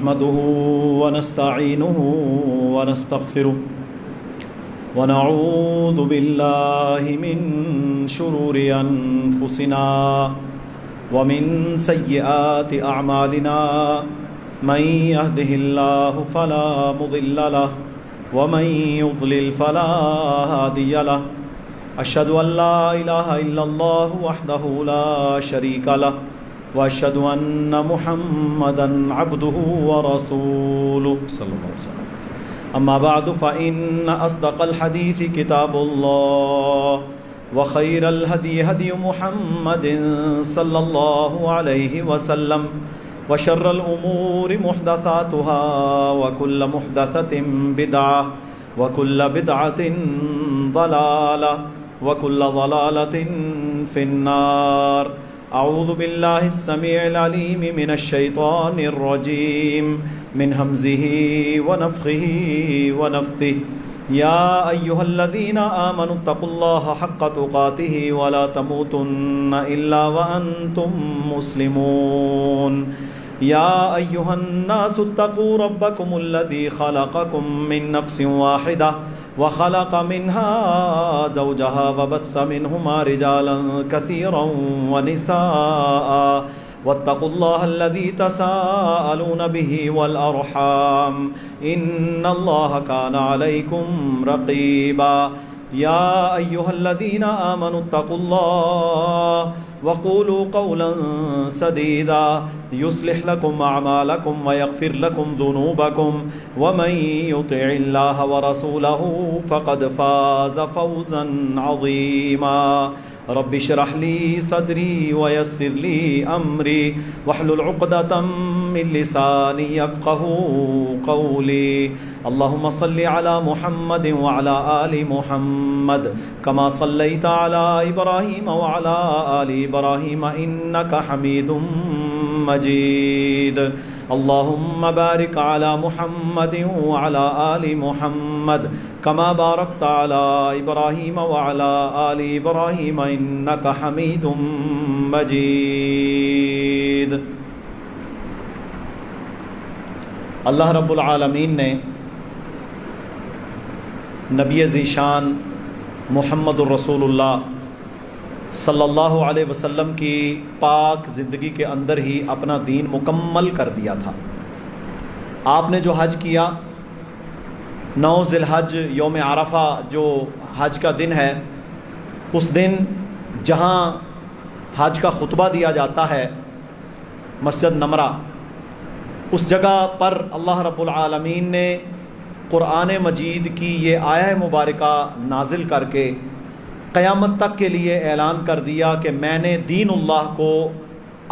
نحمده ونستعينه ونستغفره ونعوذ بالله من شرور أنفسنا ومن سيئات أعمالنا من يهده الله فلا مضل له ومن يضلل فلا هادي له أشهد أن لا إله إلا الله وحده لا شريك له وأشهد أن محمدا عبده ورسوله صلى الله عليه وسلم أما بعد فإن أصدق الحديث كتاب الله وخير الهدي هدي محمد صلى الله عليه وسلم وشر الأمور محدثاتها وكل محدثة بدعة وكل بدعة ضلالة وكل ضلالة في النار. أعوذ بالله السميع العليم من الشيطان الرجيم من همزه ونفخه ونفثه. يا أيها الذين آمنوا اتقوا الله حق تقاته ولا تموتن إلا وأنتم مسلمون. يا أيها الناس اتقوا ربكم الذي خلقكم من نفس واحدة وخلق منها زوجها وبث منهما رجالا كثيرا ونساء واتقوا الله الذي تساءلون به والأرحام إن الله كان عليكم رقيبا. يا أيها الذين آمنوا اتقوا الله وقولوا قولا سديدا يصلح لكم أعمالكم ويغفر لكم ذنوبكم ومن يطع الله ورسوله فقد فاز فوزا عظيما. رب اشرح لي صدري ويسر لي أمري واحلل عقدة من لساني يفقهوا قولي. اللهم صل على محمد وعلى آل محمد كما صليت على إبراهيم وعلى آل إبراهيم إنك حميد مجيد. اللهم بارك على محمد وعلى آل محمد كما باركت على إبراهيم وعلى آل إبراهيم إنك حميد مجيد. اللہ رب العالمین نے نبی ذیشان محمد الرسول اللہ صلی اللہ علیہ وسلم کی پاک زندگی کے اندر ہی اپنا دین مکمل کر دیا تھا. آپ نے جو حج کیا 9 ذی الحج یوم عرفہ جو حج کا دن ہے، اس دن جہاں حج کا خطبہ دیا جاتا ہے مسجد نمرہ، اس جگہ پر اللہ رب العالمین نے قرآن مجید کی یہ آیہ مبارکہ نازل کر کے قیامت تک کے لیے اعلان کر دیا کہ میں نے دین اللہ کو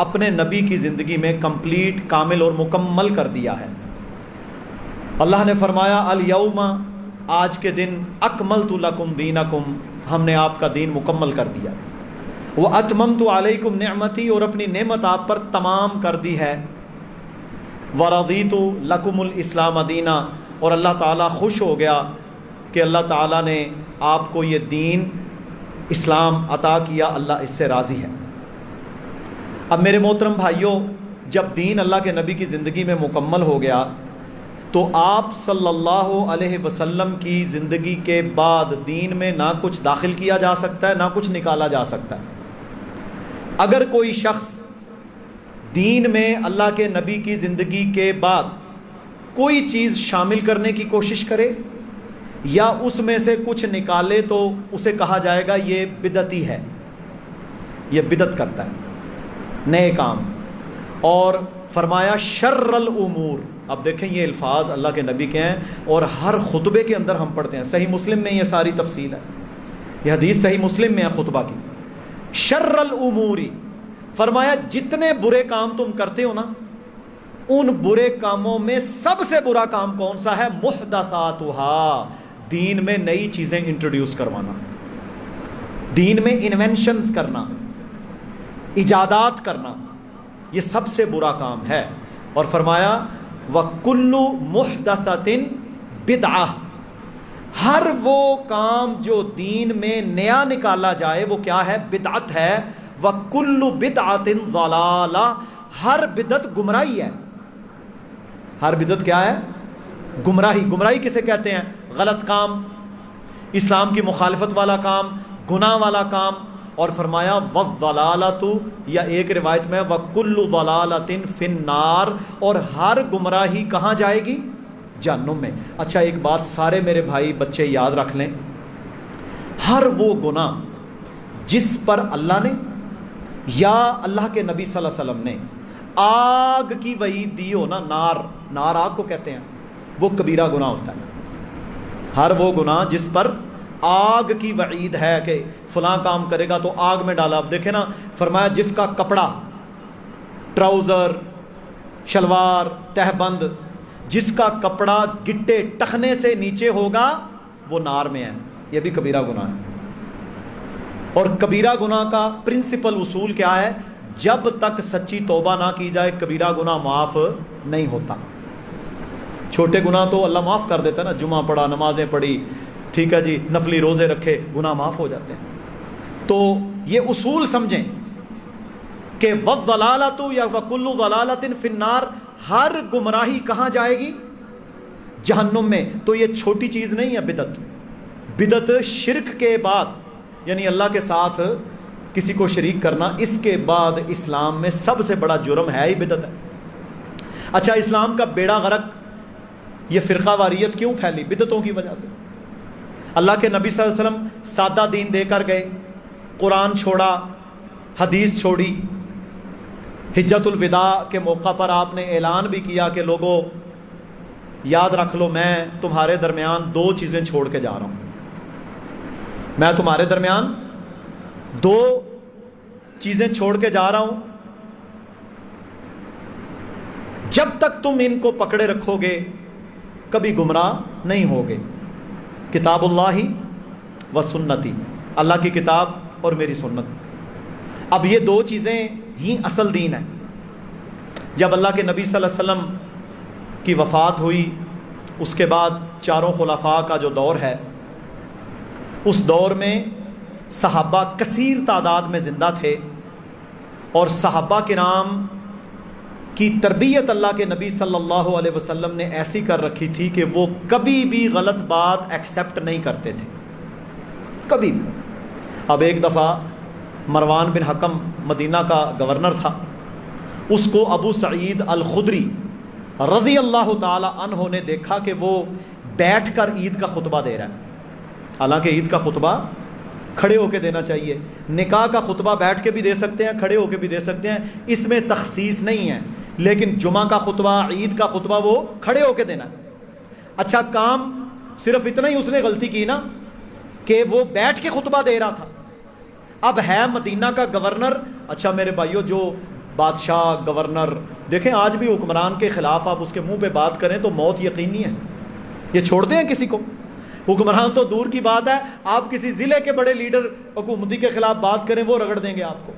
اپنے نبی کی زندگی میں کمپلیٹ، کامل اور مکمل کر دیا ہے. اللہ نے فرمایا الیوم، آج کے دن، اکملت لکم دینکم، ہم نے آپ کا دین مکمل کر دیا. واتممت علیکم نعمتی، اور اپنی نعمت آپ پر تمام کر دی ہے. ورضیت لکم الاسلام دینا، اور اللہ تعالیٰ خوش ہو گیا کہ اللہ تعالیٰ نے آپ کو یہ دین اسلام عطا کیا، اللہ اس سے راضی ہے. اب میرے محترم بھائیوں، جب دین اللہ کے نبی کی زندگی میں مکمل ہو گیا تو آپ صلی اللہ علیہ وسلم کی زندگی کے بعد دین میں نہ کچھ داخل کیا جا سکتا ہے، نہ کچھ نکالا جا سکتا ہے. اگر کوئی شخص دین میں اللہ کے نبی کی زندگی کے بعد کوئی چیز شامل کرنے کی کوشش کرے یا اس میں سے کچھ نکالے تو اسے کہا جائے گا یہ بدعتی ہے، یہ بدعت کرتا ہے، نئے کام. اور فرمایا شر الامور. اب دیکھیں یہ الفاظ اللہ کے نبی کے ہیں اور ہر خطبے کے اندر ہم پڑھتے ہیں. صحیح مسلم میں یہ ساری تفصیل ہے، یہ حدیث صحیح مسلم میں ہے خطبہ کی. شر الاموری، فرمایا جتنے برے کام تم کرتے ہو نا، ان برے کاموں میں سب سے برا کام کون سا ہے؟ محدثاتھا، دین میں نئی چیزیں انٹروڈیوس کروانا، دین میں انوینشنز کرنا، ایجادات کرنا، یہ سب سے برا کام ہے. اور فرمایا وَكُلُّ مُحْدَثَةٍ بِدْعَةٍ، ہر وہ کام جو دین میں نیا نکالا جائے وہ کیا ہے؟ بدعت ہے. وَكُلُّ بِدْعَةٍ ضَلَالَةٍ، ہر بدعت گمراہی ہے. ہر بدعت کیا ہے؟ گمراہی. گمراہی کسے کہتے ہیں؟ غلط کام، اسلام کی مخالفت والا کام، گناہ والا کام. اور فرمایا وَالضَّلَالَةُ، یا ایک روایت میں وَكُلُّ ضَلَالَةٍ فِي النَّارِ، اور ہر گمراہی کہاں جائے گی؟ جہنم میں. اچھا ایک بات سارے میرے بھائی بچے یاد رکھ لیں، ہر وہ گناہ جس پر اللہ نے یا اللہ کے نبی صلی اللہ علیہ وسلم نے آگ کی وعید دی ہو نا، نار آگ کو کہتے ہیں، وہ کبیرہ گناہ ہوتا ہے. ہر وہ گناہ جس پر آگ کی وعید ہے کہ فلاں کام کرے گا تو آگ میں ڈالا. اب دیکھیں نا، فرمایا جس کا کپڑا، ٹراؤزر، شلوار، تہبند، جس کا کپڑا گٹے ٹخنے سے نیچے ہوگا وہ نار میں ہے. یہ بھی کبیرہ گناہ ہے. اور کبیرہ گناہ کا پرنسپل اصول کیا ہے؟ جب تک سچی توبہ نہ کی جائے کبیرہ گناہ معاف نہیں ہوتا. چھوٹے گناہ تو اللہ معاف کر دیتا ہے نا، جمعہ پڑھا، نمازیں پڑھی، ٹھیک ہے جی، نفلی روزے رکھے، گناہ معاف ہو جاتے ہیں. تو یہ اصول سمجھیں کہ وَالضَّلَالَةُ یا وَكُلُّ ضَلَالَةٍ فِي النَّارِ، ہر گمراہی کہاں جائے گی؟ جہنم میں. تو یہ چھوٹی چیز نہیں ہے بدعت. بدعت شرک کے بعد، یعنی اللہ کے ساتھ کسی کو شریک کرنا، اس کے بعد اسلام میں سب سے بڑا جرم ہے ہی بدعت ہے. اچھا اسلام کا بیڑا غرق، یہ فرقہ واریت کیوں پھیلی؟ بدعتوں کی وجہ سے. اللہ کے نبی صلی اللہ علیہ وسلم سادہ دین دے کر گئے، قرآن چھوڑا، حدیث چھوڑی. حجۃ الوداع کے موقع پر آپ نے اعلان بھی کیا کہ لوگوں یاد رکھ لو، میں تمہارے درمیان 2 چیزیں چھوڑ کے جا رہا ہوں. میں تمہارے درمیان 2 چیزیں چھوڑ کے جا رہا ہوں، جب تک تم ان کو پکڑے رکھو گے کبھی گمراہ نہیں ہوگے. کتاب اللہ و سنتی، اللہ کی کتاب اور میری سنت. اب یہ 2 چیزیں ہی اصل دین ہے. جب اللہ کے نبی صلی اللہ علیہ وسلم کی وفات ہوئی، اس کے بعد 4 خلفاء کا جو دور ہے، اس دور میں صحابہ کثیر تعداد میں زندہ تھے، اور صحابہ کرام کی تربیت اللہ کے نبی صلی اللہ علیہ وسلم نے ایسی کر رکھی تھی کہ وہ کبھی بھی غلط بات ایکسیپٹ نہیں کرتے تھے، کبھی بھی. اب ایک دفعہ مروان بن حکم مدینہ کا گورنر تھا، اس کو ابو سعید الخدری رضی اللہ تعالی عنہ نے دیکھا کہ وہ بیٹھ کر عید کا خطبہ دے رہا ہے. حالانکہ عید کا خطبہ کھڑے ہو کے دینا چاہیے، نکاح کا خطبہ بیٹھ کے بھی دے سکتے ہیں، کھڑے ہو کے بھی دے سکتے ہیں، اس میں تخصیص نہیں ہے. لیکن جمعہ کا خطبہ، عید کا خطبہ وہ کھڑے ہو کے دینا ہے. اچھا کام صرف اتنا ہی اس نے غلطی کی نا کہ وہ بیٹھ کے خطبہ دے رہا تھا. اب ہے مدینہ کا گورنر. اچھا میرے بھائیو، جو بادشاہ، گورنر، دیکھیں آج بھی حکمران کے خلاف آپ اس کے منہ پہ بات کریں تو موت یقینی ہے. یہ چھوڑتے ہیں کسی کو؟ حکمران تو دور کی بات ہے، آپ کسی ضلع کے بڑے لیڈر حکومتی کے خلاف بات کریں وہ رگڑ دیں گے آپ کو.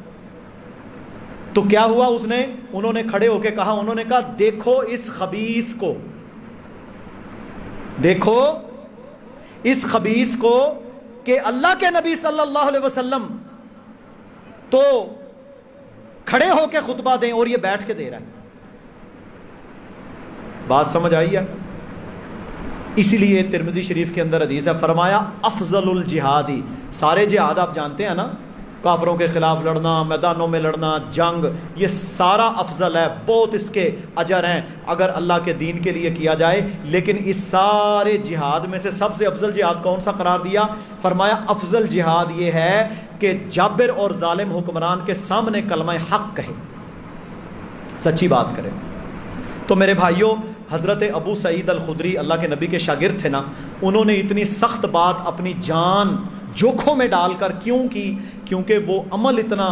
تو کیا ہوا؟ انہوں نے کھڑے ہو کے کہا، انہوں نے کہا دیکھو اس خبیث کو، دیکھو اس خبیث کو کہ اللہ کے نبی صلی اللہ علیہ وسلم تو کھڑے ہو کے خطبہ دیں اور یہ بیٹھ کے دے رہا ہے. بات سمجھ آئی ہے؟ اسی لیے ترمذی شریف کے اندر حدیث ہے، فرمایا افضل الجہادی، سارے جہاد آپ جانتے ہیں نا، کافروں کے خلاف لڑنا، میدانوں میں لڑنا، جنگ، یہ سارا افضل ہے، بہت اس کے اجر ہیں اگر اللہ کے دین کے لیے کیا جائے. لیکن اس سارے جہاد میں سے سب سے افضل جہاد کون سا قرار دیا؟ فرمایا افضل جہاد یہ ہے کہ جابر اور ظالم حکمران کے سامنے کلمہ حق کہے، سچی بات کرے. تو میرے بھائیوں، حضرت ابو سعید الخدری اللہ کے نبی کے شاگرد تھے نا، انہوں نے اتنی سخت بات اپنی جان جوکھوں میں ڈال کر کیوں کی؟ کیونکہ وہ عمل اتنا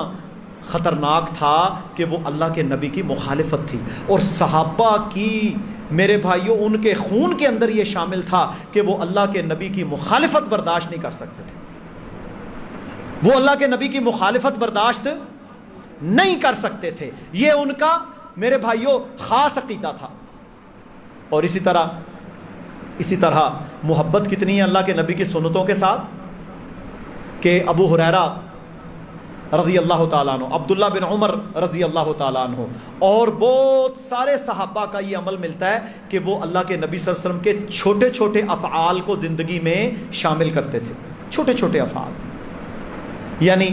خطرناک تھا کہ وہ اللہ کے نبی کی مخالفت تھی. اور صحابہ کی میرے بھائیوں ان کے خون کے اندر یہ شامل تھا کہ وہ اللہ کے نبی کی مخالفت برداشت نہیں کر سکتے تھے. وہ اللہ کے نبی کی مخالفت برداشت نہیں کر سکتے تھے. یہ ان کا میرے بھائیوں خاص عقیدہ تھا. اور اسی طرح محبت کتنی ہے اللہ کے نبی کی سنتوں کے ساتھ کہ ابو ہریرہ رضی اللہ تعالیٰ عنہ، عبداللہ بن عمر رضی اللہ تعالیٰ عنہ، اور بہت سارے صحابہ کا یہ عمل ملتا ہے کہ وہ اللہ کے نبی صلی اللہ علیہ وسلم کے چھوٹے چھوٹے افعال کو زندگی میں شامل کرتے تھے، چھوٹے چھوٹے افعال۔ یعنی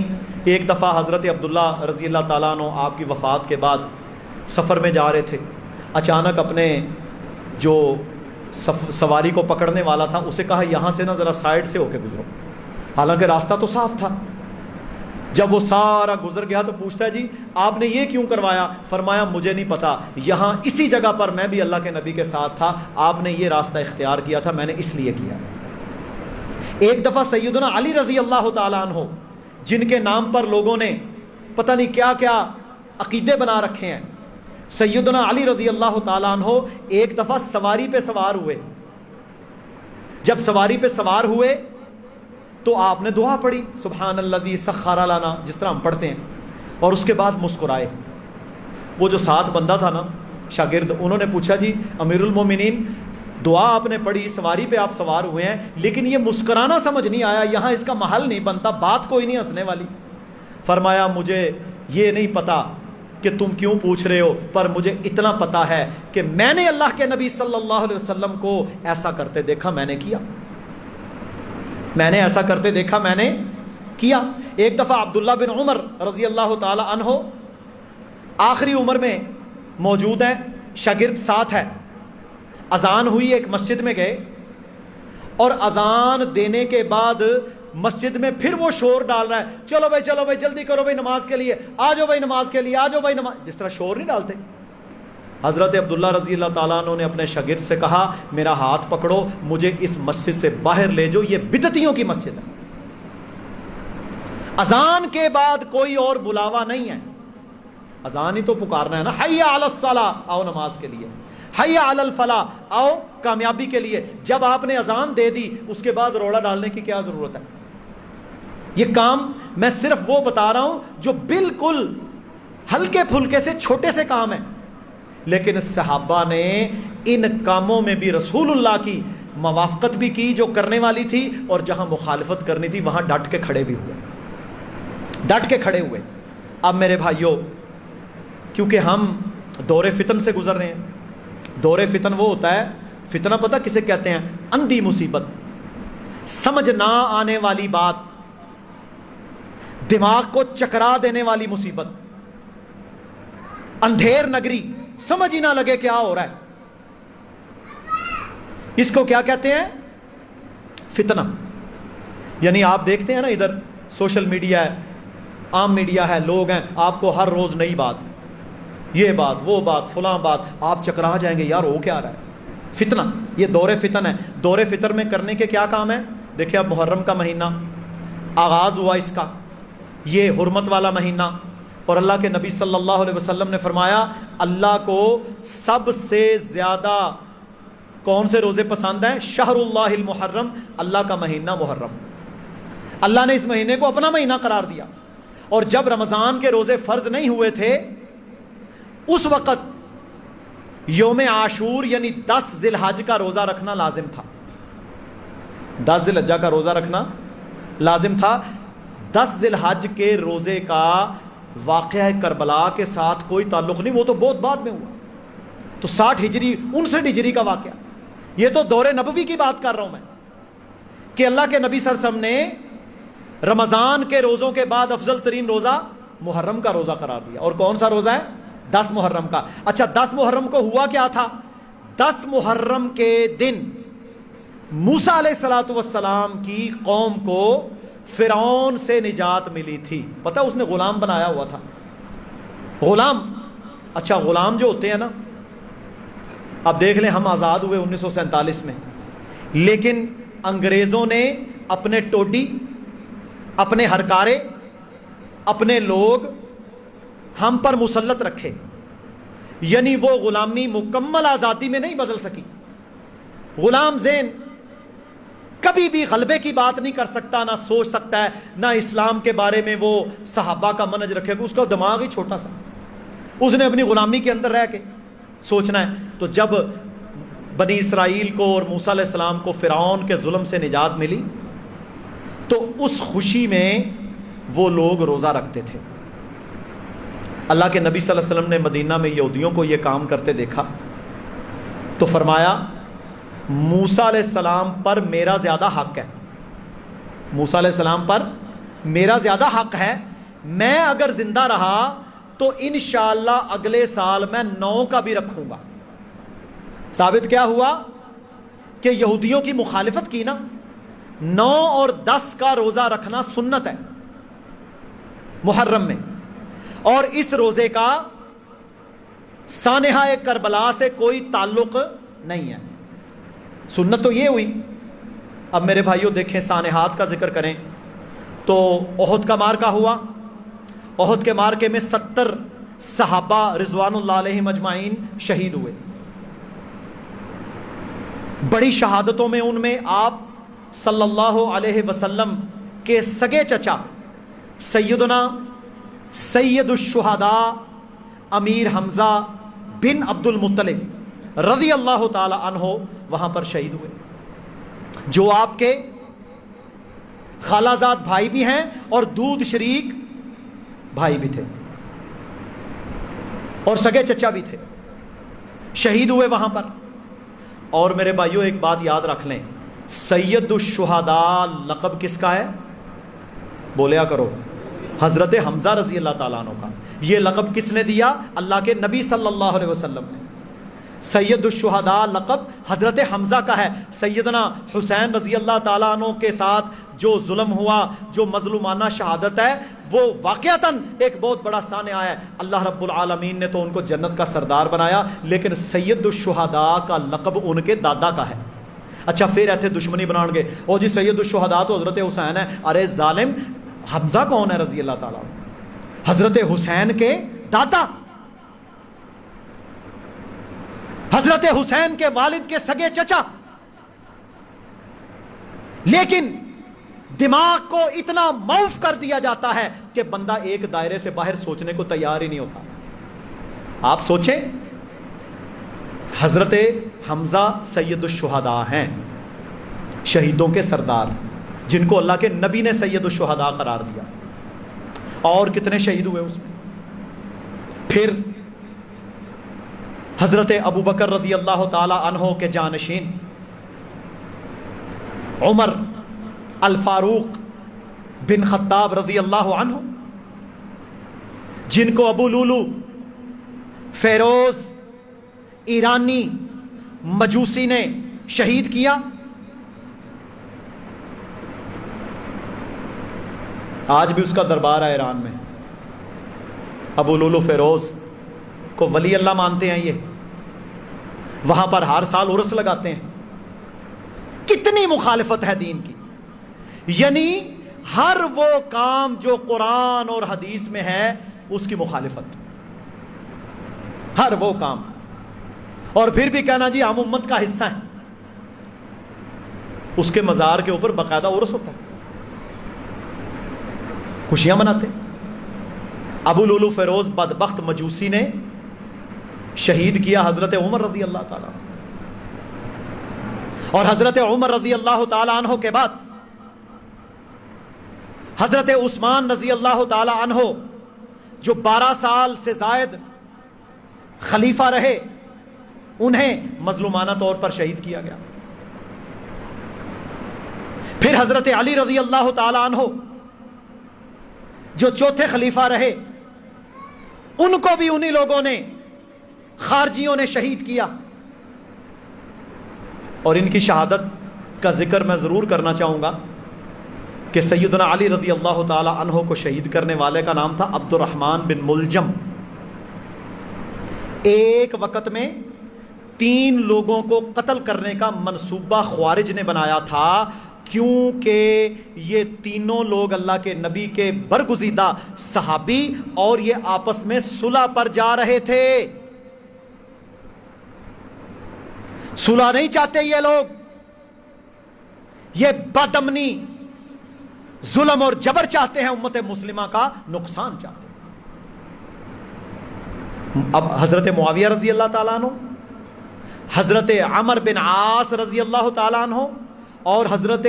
ایک دفعہ حضرت عبداللہ رضی اللہ تعالیٰ عنہ آپ کی وفات کے بعد سفر میں جا رہے تھے، اچانک اپنے جو سواری کو پکڑنے والا تھا اسے کہا یہاں سے نا ذرا سائڈ سے ہو کے گزرو، حالانکہ راستہ تو صاف تھا۔ جب وہ سارا گزر گیا تو پوچھتا ہے جی آپ نے یہ کیوں کروایا؟ فرمایا مجھے نہیں پتا، یہاں اسی جگہ پر میں بھی اللہ کے نبی کے ساتھ تھا، آپ نے یہ راستہ اختیار کیا تھا، میں نے اس لیے کیا۔ ایک دفعہ سیدنا علی رضی اللہ تعالیٰ عنہ، جن کے نام پر لوگوں نے پتہ نہیں کیا کیا عقیدے بنا رکھے ہیں، سیدنا علی رضی اللہ تعالیٰ عنہ ایک دفعہ سواری پہ سوار ہوئے۔ جب سواری پہ سوار ہوئے تو آپ نے دعا پڑھی سبحان الذی سخر لنا، جس طرح ہم پڑھتے ہیں، اور اس کے بعد مسکرائے۔ وہ جو ساتھ بندہ تھا نا شاگرد، انہوں نے پوچھا جی امیر المومنین دعا آپ نے پڑھی، سواری پہ آپ سوار ہوئے ہیں، لیکن یہ مسکرانا سمجھ نہیں آیا، یہاں اس کا محل نہیں بنتا، بات کوئی نہیں ہنسنے والی۔ فرمایا مجھے یہ نہیں پتا کہ تم کیوں پوچھ رہے ہو، پر مجھے اتنا پتا ہے کہ میں نے اللہ کے نبی صلی اللہ علیہ وسلم کو ایسا کرتے دیکھا، میں نے کیا، میں نے ایسا کرتے دیکھا، میں نے کیا۔ ایک دفعہ عبداللہ بن عمر رضی اللہ تعالی عنہ آخری عمر میں موجود ہے، شاگرد ساتھ ہے، اذان ہوئی، ایک مسجد میں گئے، اور اذان دینے کے بعد مسجد میں پھر وہ شور ڈال رہا ہے، چلو بھائی جلدی کرو بھائی نماز کے لیے، آ جاؤ بھائی نماز کے لیے، آ جاؤ بھائی نماز، جس طرح شور نہیں ڈالتے۔ حضرت عبداللہ رضی اللہ تعالیٰ عنہ نے اپنے شاگرد سے کہا میرا ہاتھ پکڑو، مجھے اس مسجد سے باہر لے جاؤ، یہ بدعتیوں کی مسجد ہے، اذان کے بعد کوئی اور بلاوا نہیں ہے، اذان ہی تو پکارنا ہے نا، حی علی الصلاۃ، آؤ نماز کے لیے، حی علی الفلاح، آؤ کامیابی کے لیے۔ جب آپ نے اذان دے دی اس کے بعد روڑا ڈالنے کی کیا ضرورت ہے؟ یہ کام میں صرف وہ بتا رہا ہوں جو بالکل ہلکے پھلکے سے چھوٹے سے کام ہیں، لیکن صحابہ نے ان کاموں میں بھی رسول اللہ کی موافقت بھی کی جو کرنے والی تھی، اور جہاں مخالفت کرنی تھی وہاں ڈٹ کے کھڑے بھی ہوئے، ڈٹ کے کھڑے ہوئے۔ اب میرے بھائیوں، کیونکہ ہم دور فتن سے گزر رہے ہیں، دور فتن وہ ہوتا ہے، فتنہ پتہ کسے کہتے ہیں؟ اندھی مصیبت، سمجھ نہ آنے والی بات، دماغ کو چکرا دینے والی مصیبت، اندھیر نگری، سمجھ ہی نہ لگے کیا ہو رہا ہے، اس کو کیا کہتے ہیں؟ فتنہ۔ یعنی آپ دیکھتے ہیں نا ادھر سوشل میڈیا ہے، عام میڈیا ہے، لوگ ہیں، آپ کو ہر روز نئی بات، یہ بات وہ بات فلاں بات، آپ چکرا جائیں گے یار ہو کیا رہا ہے، فتنہ۔ یہ دور فتن ہے۔ دور فتن میں کرنے کے کیا کام ہے؟ دیکھیں اب محرم کا مہینہ آغاز ہوا، اس کا یہ حرمت والا مہینہ، اور اللہ کے نبی صلی اللہ علیہ وسلم نے فرمایا اللہ کو سب سے زیادہ کون سے روزے پسند ہیں؟ شہر اللہ المحرم، اللہ کا مہینہ محرم۔ اللہ نے اس مہینے کو اپنا مہینہ قرار دیا، اور جب رمضان کے روزے فرض نہیں ہوئے تھے اس وقت یوم عاشور یعنی 10 ذی الحج کا روزہ رکھنا لازم تھا، 10 ذی الحجہ کا روزہ رکھنا لازم تھا۔ 10 ذی الحج کے روزے کا واقعہ کربلا کے ساتھ کوئی تعلق نہیں، وہ تو بہت بعد میں ہوا، تو 60 ہجری 59 ہجری کا واقعہ، یہ تو دور نبوی کی بات کر رہا ہوں میں، کہ اللہ کے نبی صلی اللہ علیہ وسلم نے رمضان کے روزوں کے بعد افضل ترین روزہ محرم کا روزہ قرار دیا، اور کون سا روزہ ہے؟ 10 محرم کا۔ اچھا 10 محرم کو ہوا کیا تھا؟ 10 محرم کے دن موسیٰ علیہ السلام کی قوم کو فرعون سے نجات ملی تھی، پتہ اس نے غلام بنایا ہوا تھا، غلام۔ اچھا غلام جو ہوتے ہیں نا، اب دیکھ لیں ہم آزاد ہوئے 1947 میں، لیکن انگریزوں نے اپنے ٹوڈی، اپنے ہرکارے، اپنے لوگ ہم پر مسلط رکھے، یعنی وہ غلامی مکمل آزادی میں نہیں بدل سکی۔ غلام ذہن کبھی بھی غلبے کی بات نہیں کر سکتا، نہ سوچ سکتا ہے، نہ اسلام کے بارے میں وہ صحابہ کا منہج رکھے گا، اس کا دماغ ہی چھوٹا سا، اس نے اپنی غلامی کے اندر رہ کے سوچنا ہے۔ تو جب بنی اسرائیل کو اور موسیٰ علیہ السلام کو فرعون کے ظلم سے نجات ملی، تو اس خوشی میں وہ لوگ روزہ رکھتے تھے۔ اللہ کے نبی صلی اللہ علیہ وسلم نے مدینہ میں یہودیوں کو یہ کام کرتے دیکھا تو فرمایا موسیٰ علیہ السلام پر میرا زیادہ حق ہے، موسیٰ علیہ السلام پر میرا زیادہ حق ہے، میں اگر زندہ رہا تو انشاءاللہ اگلے سال میں 9 کا بھی رکھوں گا۔ ثابت کیا ہوا کہ یہودیوں کی مخالفت کی نا، 9 اور 10 کا روزہ رکھنا سنت ہے محرم میں، اور اس روزے کا سانحہ کربلا سے کوئی تعلق نہیں ہے، سنت تو یہ ہوئی۔ اب میرے بھائیوں دیکھیں، سانحات کا ذکر کریں تو احد کا مارکہ ہوا، احد کے مارکے میں 70 صحابہ رضوان اللہ علیہم اجمعین شہید ہوئے۔ بڑی شہادتوں میں ان میں آپ صلی اللہ علیہ وسلم کے سگے چچا سیدنا سید الشہداء امیر حمزہ بن عبد المطلب رضی اللہ تعالی عنہ وہاں پر شہید ہوئے، جو آپ کے خالہ زاد بھائی بھی ہیں اور دودھ شریک بھائی بھی تھے اور سگے چچا بھی تھے، شہید ہوئے وہاں پر۔ اور میرے بھائیوں ایک بات یاد رکھ لیں، سید الشہداء لقب کس کا ہے؟ بولیا کرو، حضرت حمزہ رضی اللہ تعالیٰ عنہ کا۔ یہ لقب کس نے دیا؟ اللہ کے نبی صلی اللہ علیہ وسلم نے۔ سید الشہداء لقب حضرت حمزہ کا ہے۔ سیدنا حسین رضی اللہ تعالیٰ عنہ کے ساتھ جو ظلم ہوا، جو مظلومانہ شہادت ہے، وہ واقعتاً ایک بہت بڑا سانحہ ہے۔ اللہ رب العالمین نے تو ان کو جنت کا سردار بنایا، لیکن سید الشہداء کا لقب ان کے دادا کا ہے۔ اچھا پھر ایتھے دشمنی بنان گے، او جی سید الشہداء تو حضرت حسین ہے۔ ارے ظالم، حمزہ کون ہے رضی اللہ تعالیٰ عنہ؟ حضرت حسین کے دادا، حضرت حسین کے والد کے سگے چچا۔ لیکن دماغ کو اتنا معاف کر دیا جاتا ہے کہ بندہ ایک دائرے سے باہر سوچنے کو تیار ہی نہیں ہوتا۔ آپ سوچیں، حضرت حمزہ سید الشہداء ہیں، شہیدوں کے سردار، جن کو اللہ کے نبی نے سید الشہداء قرار دیا، اور کتنے شہید ہوئے اس میں۔ پھر حضرت ابو بکر رضی اللہ تعالی عنہ کے جانشین عمر الفاروق بن خطاب رضی اللہ عنہ، جن کو ابو لولو فیروز ایرانی مجوسی نے شہید کیا۔ آج بھی اس کا دربار ہے ایران میں، ابو لولو فیروز کو ولی اللہ مانتے ہیں، یہ وہاں پر ہر سال عرس لگاتے ہیں۔ کتنی مخالفت ہے دین کی، یعنی ہر وہ کام جو قرآن اور حدیث میں ہے اس کی مخالفت، ہر وہ کام، اور پھر بھی کہنا جی ہم امت کا حصہ ہیں۔ اس کے مزار کے اوپر باقاعدہ عرس ہوتا ہے، خوشیاں مناتے۔ ابو لولو فیروز بدبخت مجوسی نے شہید کیا حضرت عمر رضی اللہ تعالیٰ عنہ، اور حضرت عمر رضی اللہ تعالیٰ عنہ کے بعد حضرت عثمان رضی اللہ تعالیٰ عنہ، جو 12 سال سے زائد خلیفہ رہے، انہیں مظلومانہ طور پر شہید کیا گیا۔ پھر حضرت علی رضی اللہ تعالیٰ عنہ، جو چوتھے خلیفہ رہے، ان کو بھی انہی لوگوں نے، خارجیوں نے شہید کیا۔ اور ان کی شہادت کا ذکر میں ضرور کرنا چاہوں گا کہ سیدنا علی رضی اللہ تعالی عنہ کو شہید کرنے والے کا نام تھا عبد الرحمن بن ملجم۔ ایک وقت میں 3 لوگوں کو قتل کرنے کا منصوبہ خوارج نے بنایا تھا، کیونکہ یہ تینوں لوگ اللہ کے نبی کے برگزیدہ صحابی اور یہ آپس میں صلح پر جا رہے تھے۔ صلح نہیں چاہتے یہ لوگ، یہ بدامنی، ظلم اور جبر چاہتے ہیں، امت مسلمہ کا نقصان چاہتے ہیں۔ اب حضرت معاویہ رضی اللہ تعالیٰ عنہ، حضرت عمر بن عاص رضی اللہ تعالیٰ عنہ، اور حضرت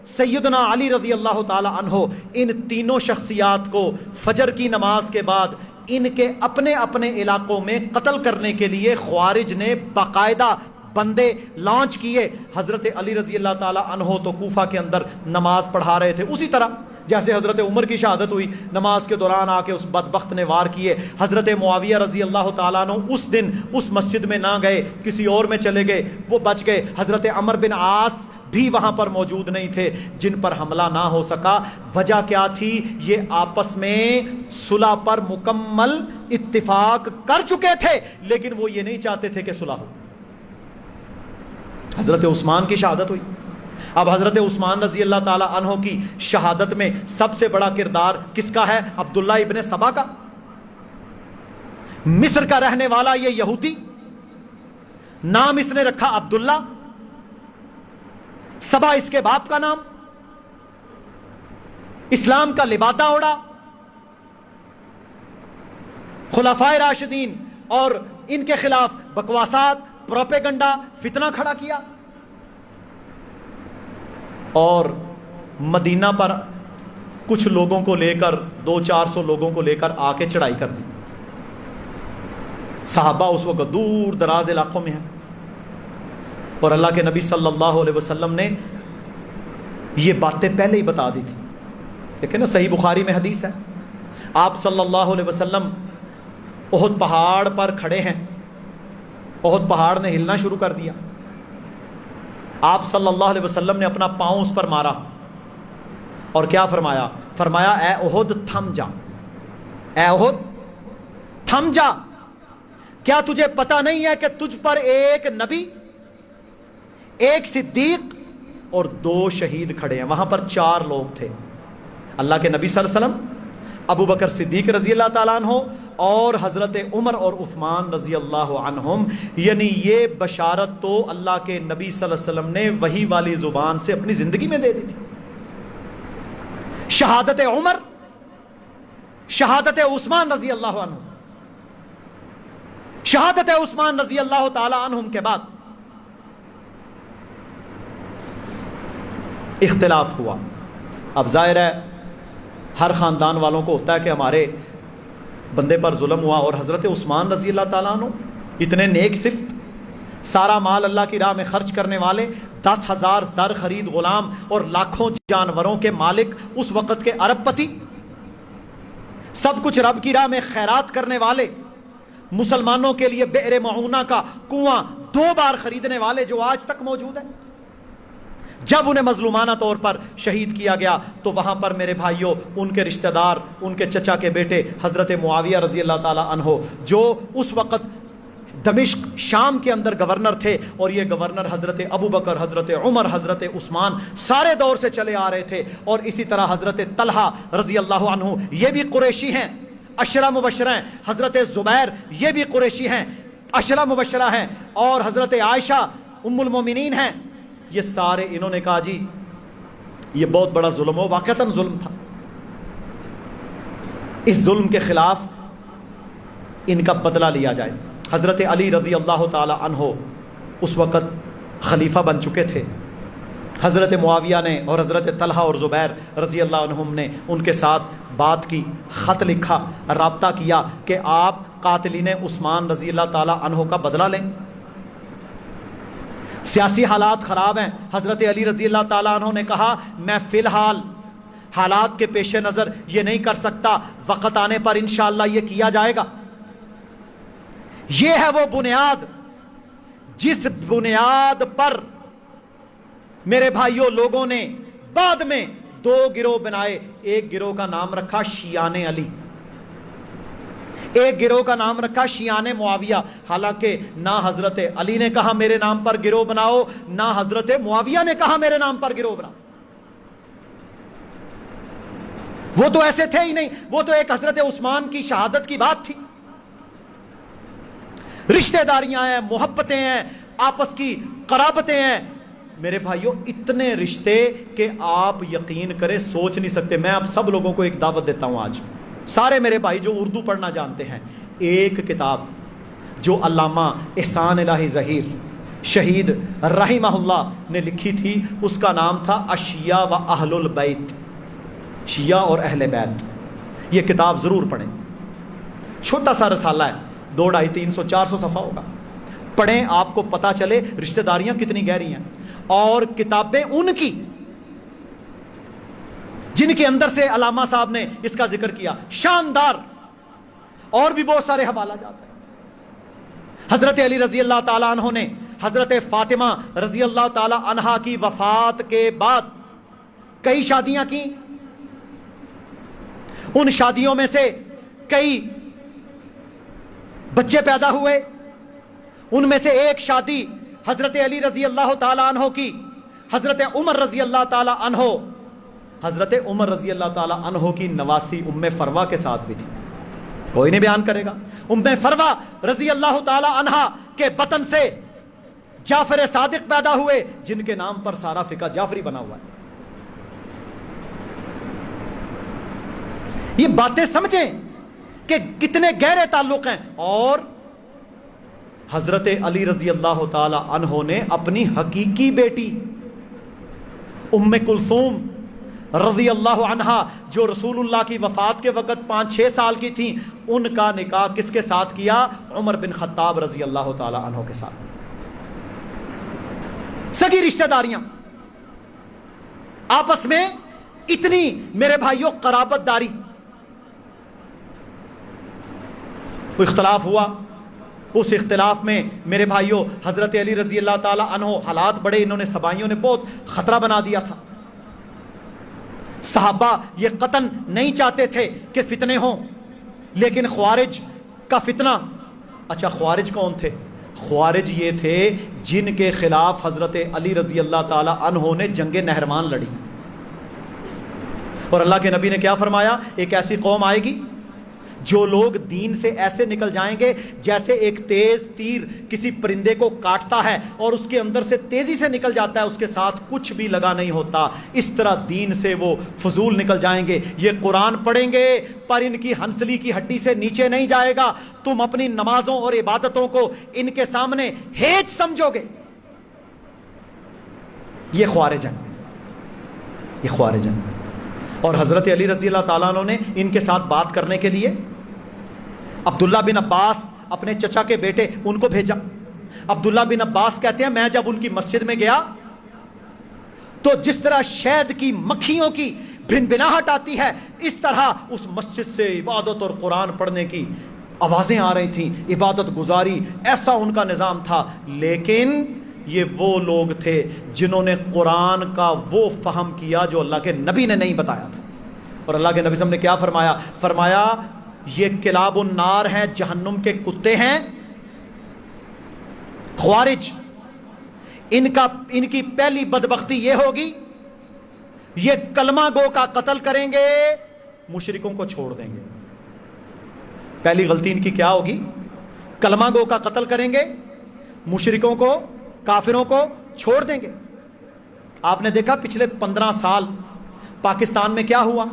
سیدنا علی رضی اللہ تعالی عنہ ان تینوں شخصیات کو فجر کی نماز کے بعد ان کے اپنے اپنے علاقوں میں قتل کرنے کے لیے خوارج نے باقاعدہ بندے لانچ کیے. حضرت علی رضی اللہ تعالی عنہ تو کوفہ کے اندر نماز پڑھا رہے تھے، اسی طرح جیسے حضرت عمر کی شہادت ہوئی نماز کے دوران آ کے اس بدبخت نے وار کیے. حضرت معاویہ رضی اللہ تعالیٰ عنہ اس دن اس مسجد میں نہ گئے، کسی اور میں چلے گئے، وہ بچ گئے. حضرت عمر بن عاص بھی وہاں پر موجود نہیں تھے، جن پر حملہ نہ ہو سکا. وجہ کیا تھی؟ یہ آپس میں صلح پر مکمل اتفاق کر چکے تھے، لیکن وہ یہ نہیں چاہتے تھے کہ صلح ہو. حضرت عثمان کی شہادت ہوئی. اب حضرت عثمان رضی اللہ تعالی عنہ کی شہادت میں سب سے بڑا کردار کس کا ہے؟ عبداللہ ابن سبا کا. مصر کا رہنے والا یہ یہودی، نام اس نے رکھا عبداللہ، سبا اس کے باپ کا نام، اسلام کا لبادہ اوڑا، خلفائے راشدین اور ان کے خلاف بکواسات، پروپیگنڈا، فتنہ کھڑا کیا، اور مدینہ پر کچھ لوگوں کو لے کر 200-400 لوگوں کو لے کر آ کے چڑھائی کر دی. صحابہ اس وقت دور دراز علاقوں میں ہیں، اور اللہ کے نبی صلی اللہ علیہ وسلم نے یہ باتیں پہلے ہی بتا دی تھی. دیکھیں نا، صحیح بخاری میں حدیث ہے، آپ صلی اللہ علیہ وسلم احد پہاڑ پر کھڑے ہیں، احد پہاڑ نے ہلنا شروع کر دیا. آپ صلی اللہ علیہ وسلم نے اپنا پاؤں اس پر مارا اور کیا فرمایا؟ فرمایا اے احد تھم جا، اے احد تھم جا، کیا تجھے پتہ نہیں ہے کہ تجھ پر ایک نبی، ایک صدیق اور 2 شہید کھڑے ہیں؟ وہاں پر 4 لوگ تھے، اللہ کے نبی صلی اللہ علیہ وسلم، ابو بکر صدیق رضی اللہ تعالیٰ عنہ اور حضرت عمر اور عثمان رضی اللہ عنہم. یعنی یہ بشارت تو اللہ کے نبی صلی اللہ علیہ وسلم نے وحی والی زبان سے اپنی زندگی میں دے دی تھی. شہادت عمر، شہادت عثمان رضی اللہ عنہ، شہادت عثمان رضی اللہ تعالی عنہم کے بعد اختلاف ہوا. اب ظاہر ہے ہر خاندان والوں کو ہوتا ہے کہ ہمارے بندے پر ظلم ہوا، اور حضرت عثمان رضی اللہ تعالیٰ عنہ اتنے نیک صفت، سارا مال اللہ کی راہ میں خرچ کرنے والے، 10,000 زر خرید غلام اور لاکھوں جانوروں کے مالک، اس وقت کے ارب پتی، سب کچھ رب کی راہ میں خیرات کرنے والے، مسلمانوں کے لیے بئر معونہ کا کنواں 2 بار خریدنے والے جو آج تک موجود ہے. جب انہیں مظلومانہ طور پر شہید کیا گیا تو وہاں پر میرے بھائیوں ان کے رشتہ دار، ان کے چچا کے بیٹے حضرت معاویہ رضی اللہ تعالی عنہ، جو اس وقت دمشق شام کے اندر گورنر تھے، اور یہ گورنر حضرت ابو بکر، حضرت عمر، حضرت عثمان سارے دور سے چلے آ رہے تھے. اور اسی طرح حضرت طلحہ رضی اللہ عنہ یہ بھی قریشی ہیں، عشرہ مبشرہ ہیں. حضرت زبیر یہ بھی قریشی ہیں، عشرہ مبشرہ ہیں. اور حضرت عائشہ ام المومنین ہیں. یہ سارے انہوں نے کہا جی یہ بہت بڑا ظلم ہو، واقعتاً ظلم تھا. اس ظلم کے خلاف ان کا بدلہ لیا جائے. حضرت علی رضی اللہ تعالی عنہ اس وقت خلیفہ بن چکے تھے. حضرت معاویہ نے اور حضرت طلحہ اور زبیر رضی اللہ عنہم نے ان کے ساتھ بات کی، خط لکھا، رابطہ کیا کہ آپ قاتلین عثمان رضی اللہ تعالی عنہ کا بدلہ لیں. سیاسی حالات خراب ہیں. حضرت علی رضی اللہ تعالیٰ عنہ نے کہا میں فی الحال حالات کے پیش نظر یہ نہیں کر سکتا، وقت آنے پر انشاءاللہ یہ کیا جائے گا. یہ ہے وہ بنیاد جس بنیاد پر میرے بھائیوں لوگوں نے بعد میں 2 گروہ بنائے. ایک گروہ کا نام رکھا شیعان علی، ایک گروہ کا نام رکھا شیعان معاویہ. حالانکہ نہ حضرت علی نے کہا میرے نام پر گروہ بناؤ، نہ حضرت معاویہ نے کہا میرے نام پر گروہ بناؤ. وہ تو ایسے تھے ہی نہیں. وہ تو ایک حضرت عثمان کی شہادت کی بات تھی. رشتہ داریاں ہیں، محبتیں ہیں، آپس کی قرابتیں ہیں. میرے بھائیوں اتنے رشتے کہ آپ یقین کریں سوچ نہیں سکتے. میں آپ سب لوگوں کو ایک دعوت دیتا ہوں آج، سارے میرے بھائی جو اردو پڑھنا جانتے ہیں، ایک کتاب جو علامہ احسان الہی ظہیر شہید رحمہ اللہ نے لکھی تھی، اس کا نام تھا اشیاء و اہل البیت، شیعہ اور اہل بیت۔ یہ کتاب ضرور پڑھیں، چھوٹا سا رسالہ ہے، 200 300 400 صفحہ ہوگا، پڑھیں، آپ کو پتہ چلے رشتہ داریاں کتنی گہری ہیں، اور کتابیں ان کی جن کے اندر سے علامہ صاحب نے اس کا ذکر کیا، شاندار، اور بھی بہت سارے حوالہ جات ہیں۔ حضرت علی رضی اللہ تعالیٰ عنہ نے حضرت فاطمہ رضی اللہ تعالیٰ عنہا کی وفات کے بعد کئی شادیاں کی، ان شادیوں میں سے کئی بچے پیدا ہوئے، ان میں سے ایک شادی حضرت علی رضی اللہ تعالیٰ عنہ کی حضرت عمر رضی اللہ تعالیٰ عنہ، حضرت عمر رضی اللہ تعالیٰ عنہ کی نواسی ام فروا کے ساتھ بھی تھی، کوئی نہیں بیان کرے گا۔ ام فروا رضی اللہ تعالیٰ عنہ کے بطن سے جعفر صادق پیدا ہوئے، جن کے نام پر سارا فقہ جعفری بنا ہوا ہے۔ یہ باتیں سمجھیں کہ کتنے گہرے تعلق ہیں۔ اور حضرت علی رضی اللہ تعالی عنہ نے اپنی حقیقی بیٹی ام کلثوم رضی اللہ عنہا، جو رسول اللہ کی وفات کے وقت 5-6 سال کی تھیں، ان کا نکاح کس کے ساتھ کیا؟ عمر بن خطاب رضی اللہ تعالی عنہ کے ساتھ۔ سگی رشتہ داریاں، آپس میں اتنی میرے بھائیوں قرابت داری۔ اختلاف ہوا، اس اختلاف میں میرے بھائیوں حضرت علی رضی اللہ تعالی عنہ حالات بڑے، انہوں نے سبائیوں نے بہت خطرہ بنا دیا تھا۔ صحابہ یہ قطن نہیں چاہتے تھے کہ فتنے ہوں، لیکن خوارج کا فتنہ، اچھا خوارج کون تھے؟ خوارج یہ تھے جن کے خلاف حضرت علی رضی اللہ تعالی عنہ نے جنگ نہروان لڑی، اور اللہ کے نبی نے کیا فرمایا؟ ایک ایسی قوم آئے گی جو لوگ دین سے ایسے نکل جائیں گے جیسے ایک تیز تیر کسی پرندے کو کاٹتا ہے اور اس کے اندر سے تیزی سے نکل جاتا ہے، اس کے ساتھ کچھ بھی لگا نہیں ہوتا، اس طرح دین سے وہ فضول نکل جائیں گے۔ یہ قرآن پڑھیں گے پر ان کی ہنسلی کی ہڈی سے نیچے نہیں جائے گا، تم اپنی نمازوں اور عبادتوں کو ان کے سامنے ہیج سمجھو گے۔ یہ خوارج ہیں، یہ خوارج ہیں۔ اور حضرت علی رضی اللہ تعالیٰ عنہ نے ان کے ساتھ بات کرنے کے لیے عبداللہ بن عباس اپنے چچا کے بیٹے ان کو بھیجا۔ عبداللہ بن عباس کہتے ہیں میں جب ان کی مسجد میں گیا تو جس طرح شہد کی مکھیوں کی بھنبھناہٹ آتی ہے، اس طرح اس مسجد سے عبادت اور قرآن پڑھنے کی آوازیں آ رہی تھیں، عبادت گزاری، ایسا ان کا نظام تھا۔ لیکن یہ وہ لوگ تھے جنہوں نے قرآن کا وہ فہم کیا جو اللہ کے نبی نے نہیں بتایا تھا۔ اور اللہ کے نبی صلی اللہ علیہ وسلم نے کیا فرمایا؟ فرمایا یہ کلاب النار ہیں، جہنم کے کتے ہیں خوارج، ان کی پہلی بدبختی یہ ہوگی یہ کلمہ گو کا قتل کریں گے، مشرکوں کو چھوڑ دیں گے۔ پہلی غلطی ان کی کیا ہوگی؟ کلمہ گو کا قتل کریں گے، مشرکوں کو، کافروں کو چھوڑ دیں گے۔ آپ نے دیکھا پچھلے 15 سال پاکستان میں کیا ہوا؟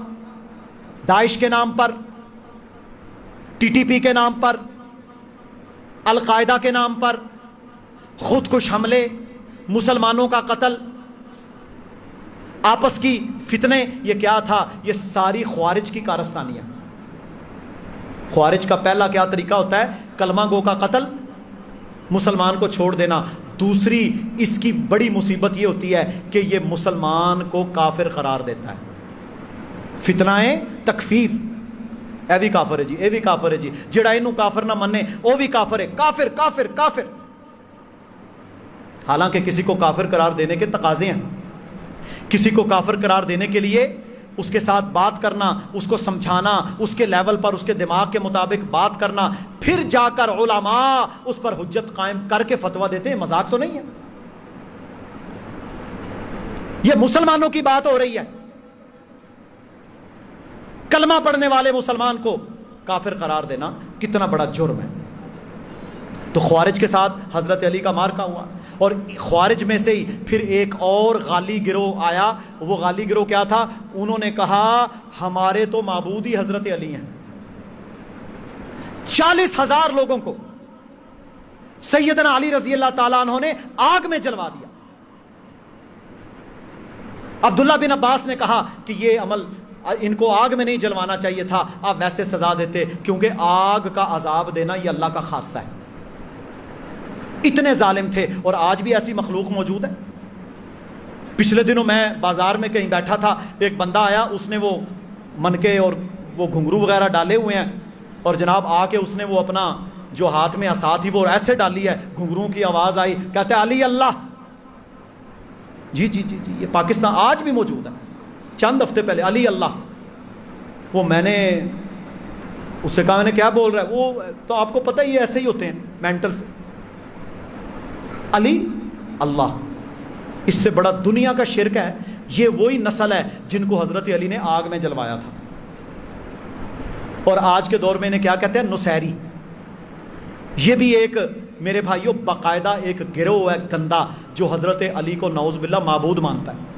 داعش کے نام پر، ٹی ٹی پی کے نام پر، القاعدہ کے نام پر خودکش حملے، مسلمانوں کا قتل، آپس کی فتنے، یہ کیا تھا؟ یہ ساری خوارج کی کارستانیاں۔ خوارج کا پہلا کیا طریقہ ہوتا ہے؟ کلمہ گو کا قتل، مسلمان کو چھوڑ دینا۔ دوسری اس کی بڑی مصیبت یہ ہوتی ہے کہ یہ مسلمان کو کافر قرار دیتا ہے۔ فتنائیں تکفیر، اے بھی کافر ہے جی، اے بھی کافر ہے جی، جڑا اینو کافر نہ منے وہ بھی کافر ہے، کافر کافر کافر۔ حالانکہ کسی کو کافر قرار دینے کے تقاضے ہیں، کسی کو کافر قرار دینے کے لیے اس کے ساتھ بات کرنا، اس کو سمجھانا، اس کے لیول پر، اس کے دماغ کے مطابق بات کرنا، پھر جا کر علماء اس پر حجت قائم کر کے فتویٰ دیتے ہیں۔ مذاق تو نہیں ہے، یہ مسلمانوں کی بات ہو رہی ہے۔ کلمہ پڑھنے والے مسلمان کو کافر قرار دینا کتنا بڑا جرم ہے۔ تو خوارج کے ساتھ حضرت علی کا مارکا ہوا، اور خوارج میں سے ہی پھر ایک اور غالی گروہ آیا۔ وہ غالی گروہ کیا تھا؟ انہوں نے کہا ہمارے تو معبود ہی حضرت علی ہیں۔ 40,000 لوگوں کو سیدنا علی رضی اللہ تعالیٰ عنہ نے آگ میں جلوا دیا۔ عبداللہ بن عباس نے کہا کہ یہ عمل ان کو آگ میں نہیں جلوانا چاہیے تھا، آپ ویسے سزا دیتے، کیونکہ آگ کا عذاب دینا یہ اللہ کا خاصہ ہے۔ اتنے ظالم تھے، اور آج بھی ایسی مخلوق موجود ہے۔ پچھلے دنوں میں بازار میں کہیں بیٹھا تھا، ایک بندہ آیا، اس نے وہ منکے اور وہ گھنگرو وغیرہ ڈالے ہوئے ہیں، اور جناب آ کے اس نے وہ اپنا جو ہاتھ میں عصا تھی وہ ایسے ڈالی ہے، گھنگروں کی آواز آئی، کہتے ہیں علی اللہ۔ جی جی جی جی، یہ پاکستان آج بھی موجود ہے۔ چند ہفتے پہلے علی اللہ، وہ میں نے اس سے کہا، میں نے کیا بول رہا ہے؟ وہ تو آپ کو پتہ ہی ایسے ہی ہوتے ہیں مینٹل سے، علی اللہ۔ اس سے بڑا دنیا کا شرک ہے۔ یہ وہی نسل ہے جن کو حضرت علی نے آگ میں جلوایا تھا، اور آج کے دور میں انہیں کیا کہتے ہیں؟ نصیری۔ یہ بھی ایک میرے بھائیوں باقاعدہ ایک گروہ ہے گندا، جو حضرت علی کو نعوذ باللہ معبود مانتا ہے۔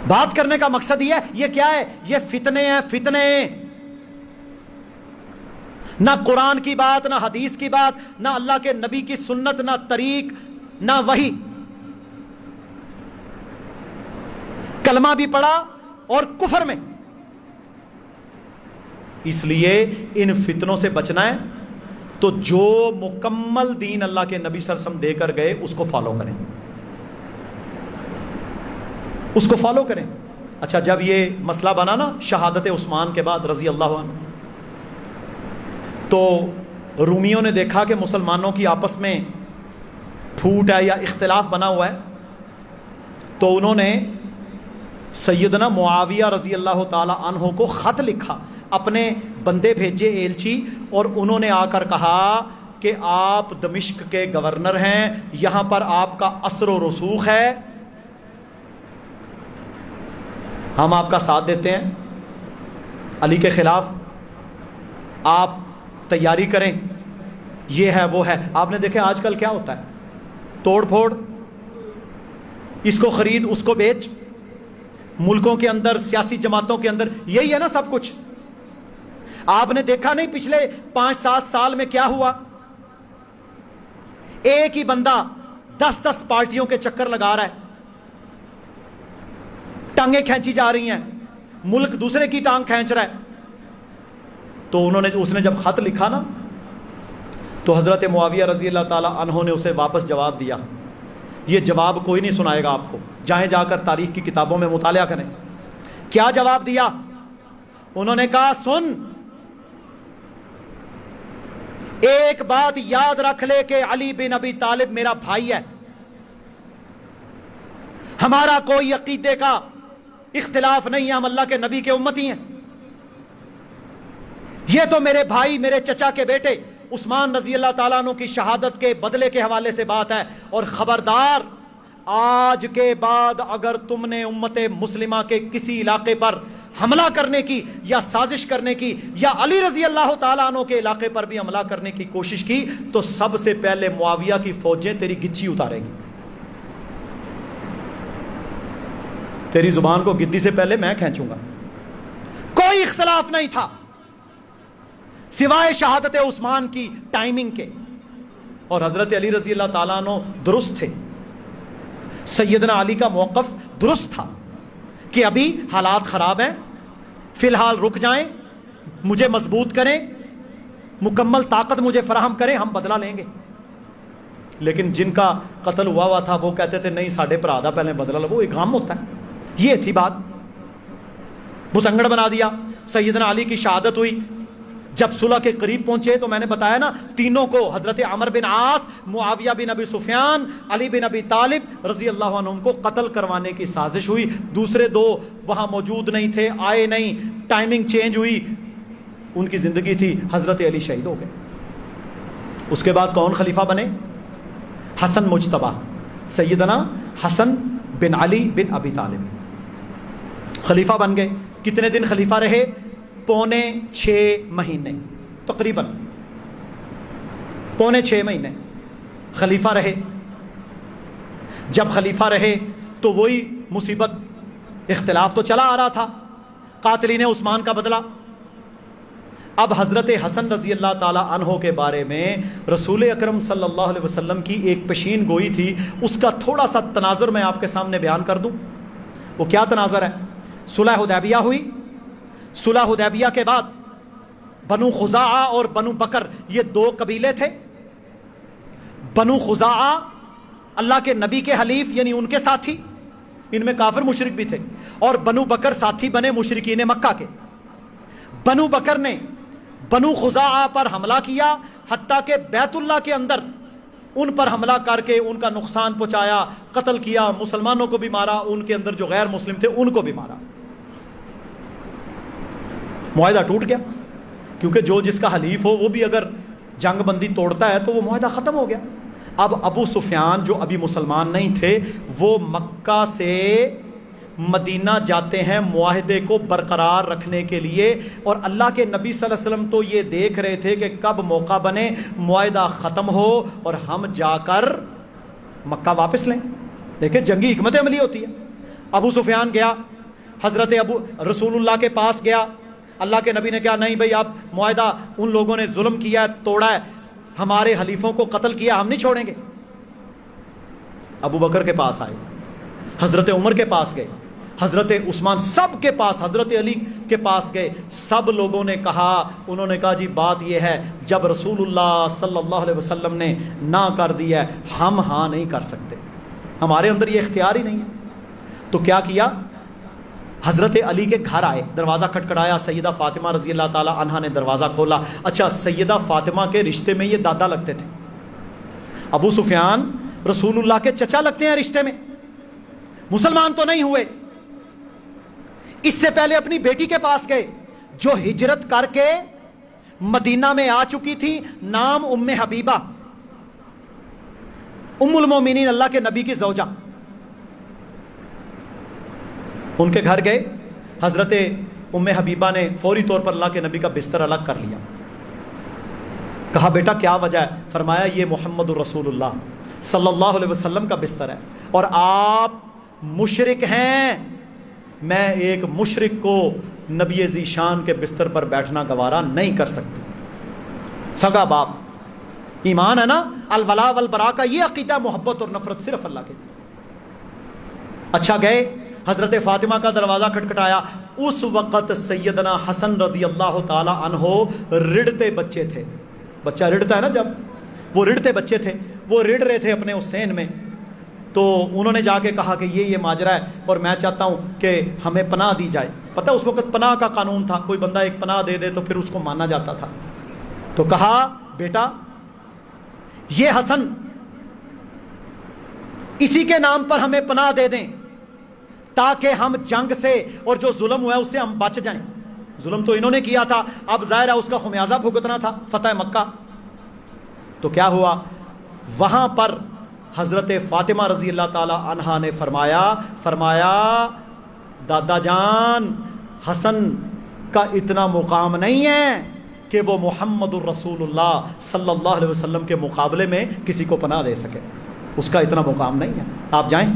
بات کرنے کا مقصد یہ کیا ہے؟ یہ فتنے ہیں، فتنے۔ نہ قرآن کی بات، نہ حدیث کی بات، نہ اللہ کے نبی کی سنت، نہ طریق، نہ وحی۔ کلمہ بھی پڑھا اور کفر میں۔ اس لیے ان فتنوں سے بچنا ہے تو جو مکمل دین اللہ کے نبی صلی اللہ علیہ وسلم دے کر گئے اس کو فالو کریں، اس کو فالو کریں۔ اچھا، جب یہ مسئلہ بنا نا شہادت عثمان کے بعد رضی اللہ عنہ، تو رومیوں نے دیکھا کہ مسلمانوں کی آپس میں پھوٹ ہے یا اختلاف بنا ہوا ہے، تو انہوں نے سیدنا معاویہ رضی اللہ تعالی عنہ کو خط لکھا، اپنے بندے بھیجے ایلچی، اور انہوں نے آ کر کہا کہ آپ دمشق کے گورنر ہیں، یہاں پر آپ کا اثر و رسوخ ہے، ہم آپ کا ساتھ دیتے ہیں، علی کے خلاف آپ تیاری کریں، یہ ہے وہ ہے۔ آپ نے دیکھا آج کل کیا ہوتا ہے؟ توڑ پھوڑ، اس کو خرید اس کو بیچ، ملکوں کے اندر سیاسی جماعتوں کے اندر یہی ہے نا سب کچھ۔ آپ نے دیکھا نہیں پچھلے 5-7 سال میں کیا ہوا؟ ایک ہی بندہ 10 پارٹیوں کے چکر لگا رہا ہے، ٹانگیں کھینچی جا رہی ہیں، ملک دوسرے کی ٹانگ کھینچ رہا ہے۔ تو اس نے جب خط لکھا نا، تو حضرت معاویہ رضی اللہ تعالی عنہ نے اسے واپس جواب دیا۔ یہ جواب کوئی نہیں سنائے گا آپ کو، جائیں جا کر تاریخ کی کتابوں میں مطالعہ کریں۔ کیا جواب دیا؟ انہوں نے کہا، سن، ایک بات یاد رکھ لے کہ علی بن ابی طالب میرا بھائی ہے، ہمارا کوئی عقیدے کا اختلاف نہیں ہے، ہم اللہ کے نبی کے امتی ہیں، یہ تو میرے بھائی، میرے چچا کے بیٹے عثمان رضی اللہ تعالیٰ عنہ کی شہادت کے بدلے کے حوالے سے بات ہے، اور خبردار آج کے بعد اگر تم نے امت مسلمہ کے کسی علاقے پر حملہ کرنے کی یا سازش کرنے کی یا علی رضی اللہ تعالیٰ عنہ کے علاقے پر بھی حملہ کرنے کی کوشش کی، تو سب سے پہلے معاویہ کی فوجیں تیری گچھی اتاریں گی، تیری زبان کو گدی سے پہلے میں کھینچوں گا۔ کوئی اختلاف نہیں تھا سوائے شہادت عثمان کی ٹائمنگ کے، اور حضرت علی رضی اللہ تعالیٰ عنہ درست تھے، سیدنا علی کا موقف درست تھا کہ ابھی حالات خراب ہیں، فی الحال رک جائیں، مجھے مضبوط کریں، مکمل طاقت مجھے فراہم کریں، ہم بدلہ لیں گے۔ لیکن جن کا قتل ہوا تھا وہ کہتے تھے نہیں ساڑھے پر آدھا پہلے بدلہ لو، وہ ایک غم ہوتا ہے۔ یہ تھی بات، بتنگڑ بنا دیا۔ سیدنا علی کی شہادت ہوئی، جب صلح کے قریب پہنچے تو میں نے بتایا نا، تینوں کو، حضرت عمر بن عاص، معاویہ بن ابی سفیان، علی بن ابی طالب رضی اللہ عنہم کو قتل کروانے کی سازش ہوئی۔ دوسرے دو وہاں موجود نہیں تھے، آئے نہیں، ٹائمنگ چینج ہوئی، ان کی زندگی تھی، حضرت علی شہید ہو گئے۔ اس کے بعد کون خلیفہ بنے؟ حسن مجتبی، سیدنا حسن بن علی بن ابی طالب خلیفہ بن گئے۔ کتنے دن خلیفہ رہے؟ 5.25 مہینے، تقریباً 5.25 مہینے خلیفہ رہے۔ جب خلیفہ رہے تو وہی مصیبت، اختلاف تو چلا آ رہا تھا، قاتلین عثمان کا بدلہ، اب حضرت حسن رضی اللہ تعالیٰ عنہ کے بارے میں رسول اکرم صلی اللہ علیہ وسلم کی ایک پیشین گوئی تھی، اس کا تھوڑا سا تناظر میں آپ کے سامنے بیان کر دوں۔ وہ کیا تناظر ہے؟ صلح حدیبیہ ہوئی، صلح حدیبیہ کے بعد بنو خزاعہ اور بنو بکر یہ دو قبیلے تھے۔ بنو خزاعہ اللہ کے نبی کے حلیف یعنی ان کے ساتھی، ان میں کافر مشرک بھی تھے، اور بنو بکر ساتھی بنے مشرکین مکہ کے۔ بنو بکر نے بنو خزاعہ پر حملہ کیا، حتیٰ کہ بیت اللہ کے اندر ان پر حملہ کر کے ان کا نقصان پہنچایا، قتل کیا، مسلمانوں کو بھی مارا، ان کے اندر جو غیر مسلم تھے ان کو بھی مارا۔ معاہدہ ٹوٹ گیا، کیونکہ جو جس کا حلیف ہو وہ بھی اگر جنگ بندی توڑتا ہے تو وہ معاہدہ ختم ہو گیا۔ اب ابو سفیان جو ابھی مسلمان نہیں تھے وہ مکہ سے مدینہ جاتے ہیں معاہدے کو برقرار رکھنے کے لیے، اور اللہ کے نبی صلی اللہ علیہ وسلم تو یہ دیکھ رہے تھے کہ کب موقع بنے معاہدہ ختم ہو اور ہم جا کر مکہ واپس لیں۔ دیکھیں جنگی حکمت عملی ہوتی ہے۔ ابو سفیان گیا، حضرت رسول اللہ کے پاس گیا، اللہ کے نبی نے کہا نہیں بھائی آپ معاہدہ، ان لوگوں نے ظلم کیا ہے، توڑا ہے، ہمارے حلیفوں کو قتل کیا، ہم نہیں چھوڑیں گے۔ ابو بکر کے پاس آئے، حضرت عمر کے پاس گئے، حضرت عثمان، سب کے پاس، حضرت علی کے پاس گئے۔ سب لوگوں نے کہا، انہوں نے کہا جی بات یہ ہے جب رسول اللہ صلی اللہ علیہ وسلم نے نہ کر دیا ہے ہم ہاں نہیں کر سکتے، ہمارے اندر یہ اختیار ہی نہیں ہے۔ تو کیا کیا؟ حضرت علی کے گھر آئے، دروازہ کھٹکھٹایا، سیدہ فاطمہ رضی اللہ تعالی عنہا نے دروازہ کھولا۔ اچھا، سیدہ فاطمہ کے رشتے میں یہ دادا لگتے تھے، ابو سفیان رسول اللہ کے چچا لگتے ہیں رشتے میں، مسلمان تو نہیں ہوئے۔ اس سے پہلے اپنی بیٹی کے پاس گئے جو ہجرت کر کے مدینہ میں آ چکی تھی، نام ام حبیبہ، ام المومنین، اللہ کے نبی کی زوجہ۔ ان کے گھر گئے، حضرت ام حبیبہ نے فوری طور پر اللہ کے نبی کا بستر الگ کر لیا۔ کہا بیٹا کیا وجہ ہے؟ فرمایا یہ محمد الرسول اللہ صلی اللہ علیہ وسلم کا بستر ہے اور آپ مشرک ہیں، میں ایک مشرک کو نبی ذی شان کے بستر پر بیٹھنا گوارا نہیں کر سکتی۔ سگا باپ، ایمان ہے نا، الولا والبرا کا یہ عقیدہ، محبت اور نفرت صرف اللہ کے۔ اچھا گئے، حضرت فاطمہ کا دروازہ کھٹکھٹایا، اس وقت سیدنا حسن رضی اللہ تعالی عنہ رڑتے بچے تھے۔ بچہ رڑتا ہے نا جب، وہ رڑتے بچے تھے، وہ رڑ رہے تھے اپنے حسین میں۔ تو انہوں نے جا کے کہا کہ یہ ماجرا ہے اور میں چاہتا ہوں کہ ہمیں پناہ دی جائے۔ پتہ اس وقت پناہ کا قانون تھا، کوئی بندہ ایک پناہ دے دے تو پھر اس کو مانا جاتا تھا۔ تو کہا بیٹا یہ حسن، اسی کے نام پر ہمیں پناہ دے دیں تاکہ ہم جنگ سے اور جو ظلم ہوا ہے اس سے ہم بچ جائیں۔ ظلم تو انہوں نے کیا تھا، اب ظاہر ہے اس کا خمیازہ بھگتنا تھا، فتح مکہ۔ تو کیا ہوا؟ وہاں پر حضرت فاطمہ رضی اللہ تعالی عنہا نے فرمایا دادا جان، حسن کا اتنا مقام نہیں ہے کہ وہ محمد الرسول اللہ صلی اللہ علیہ وسلم کے مقابلے میں کسی کو پناہ دے سکے، اس کا اتنا مقام نہیں ہے، آپ جائیں۔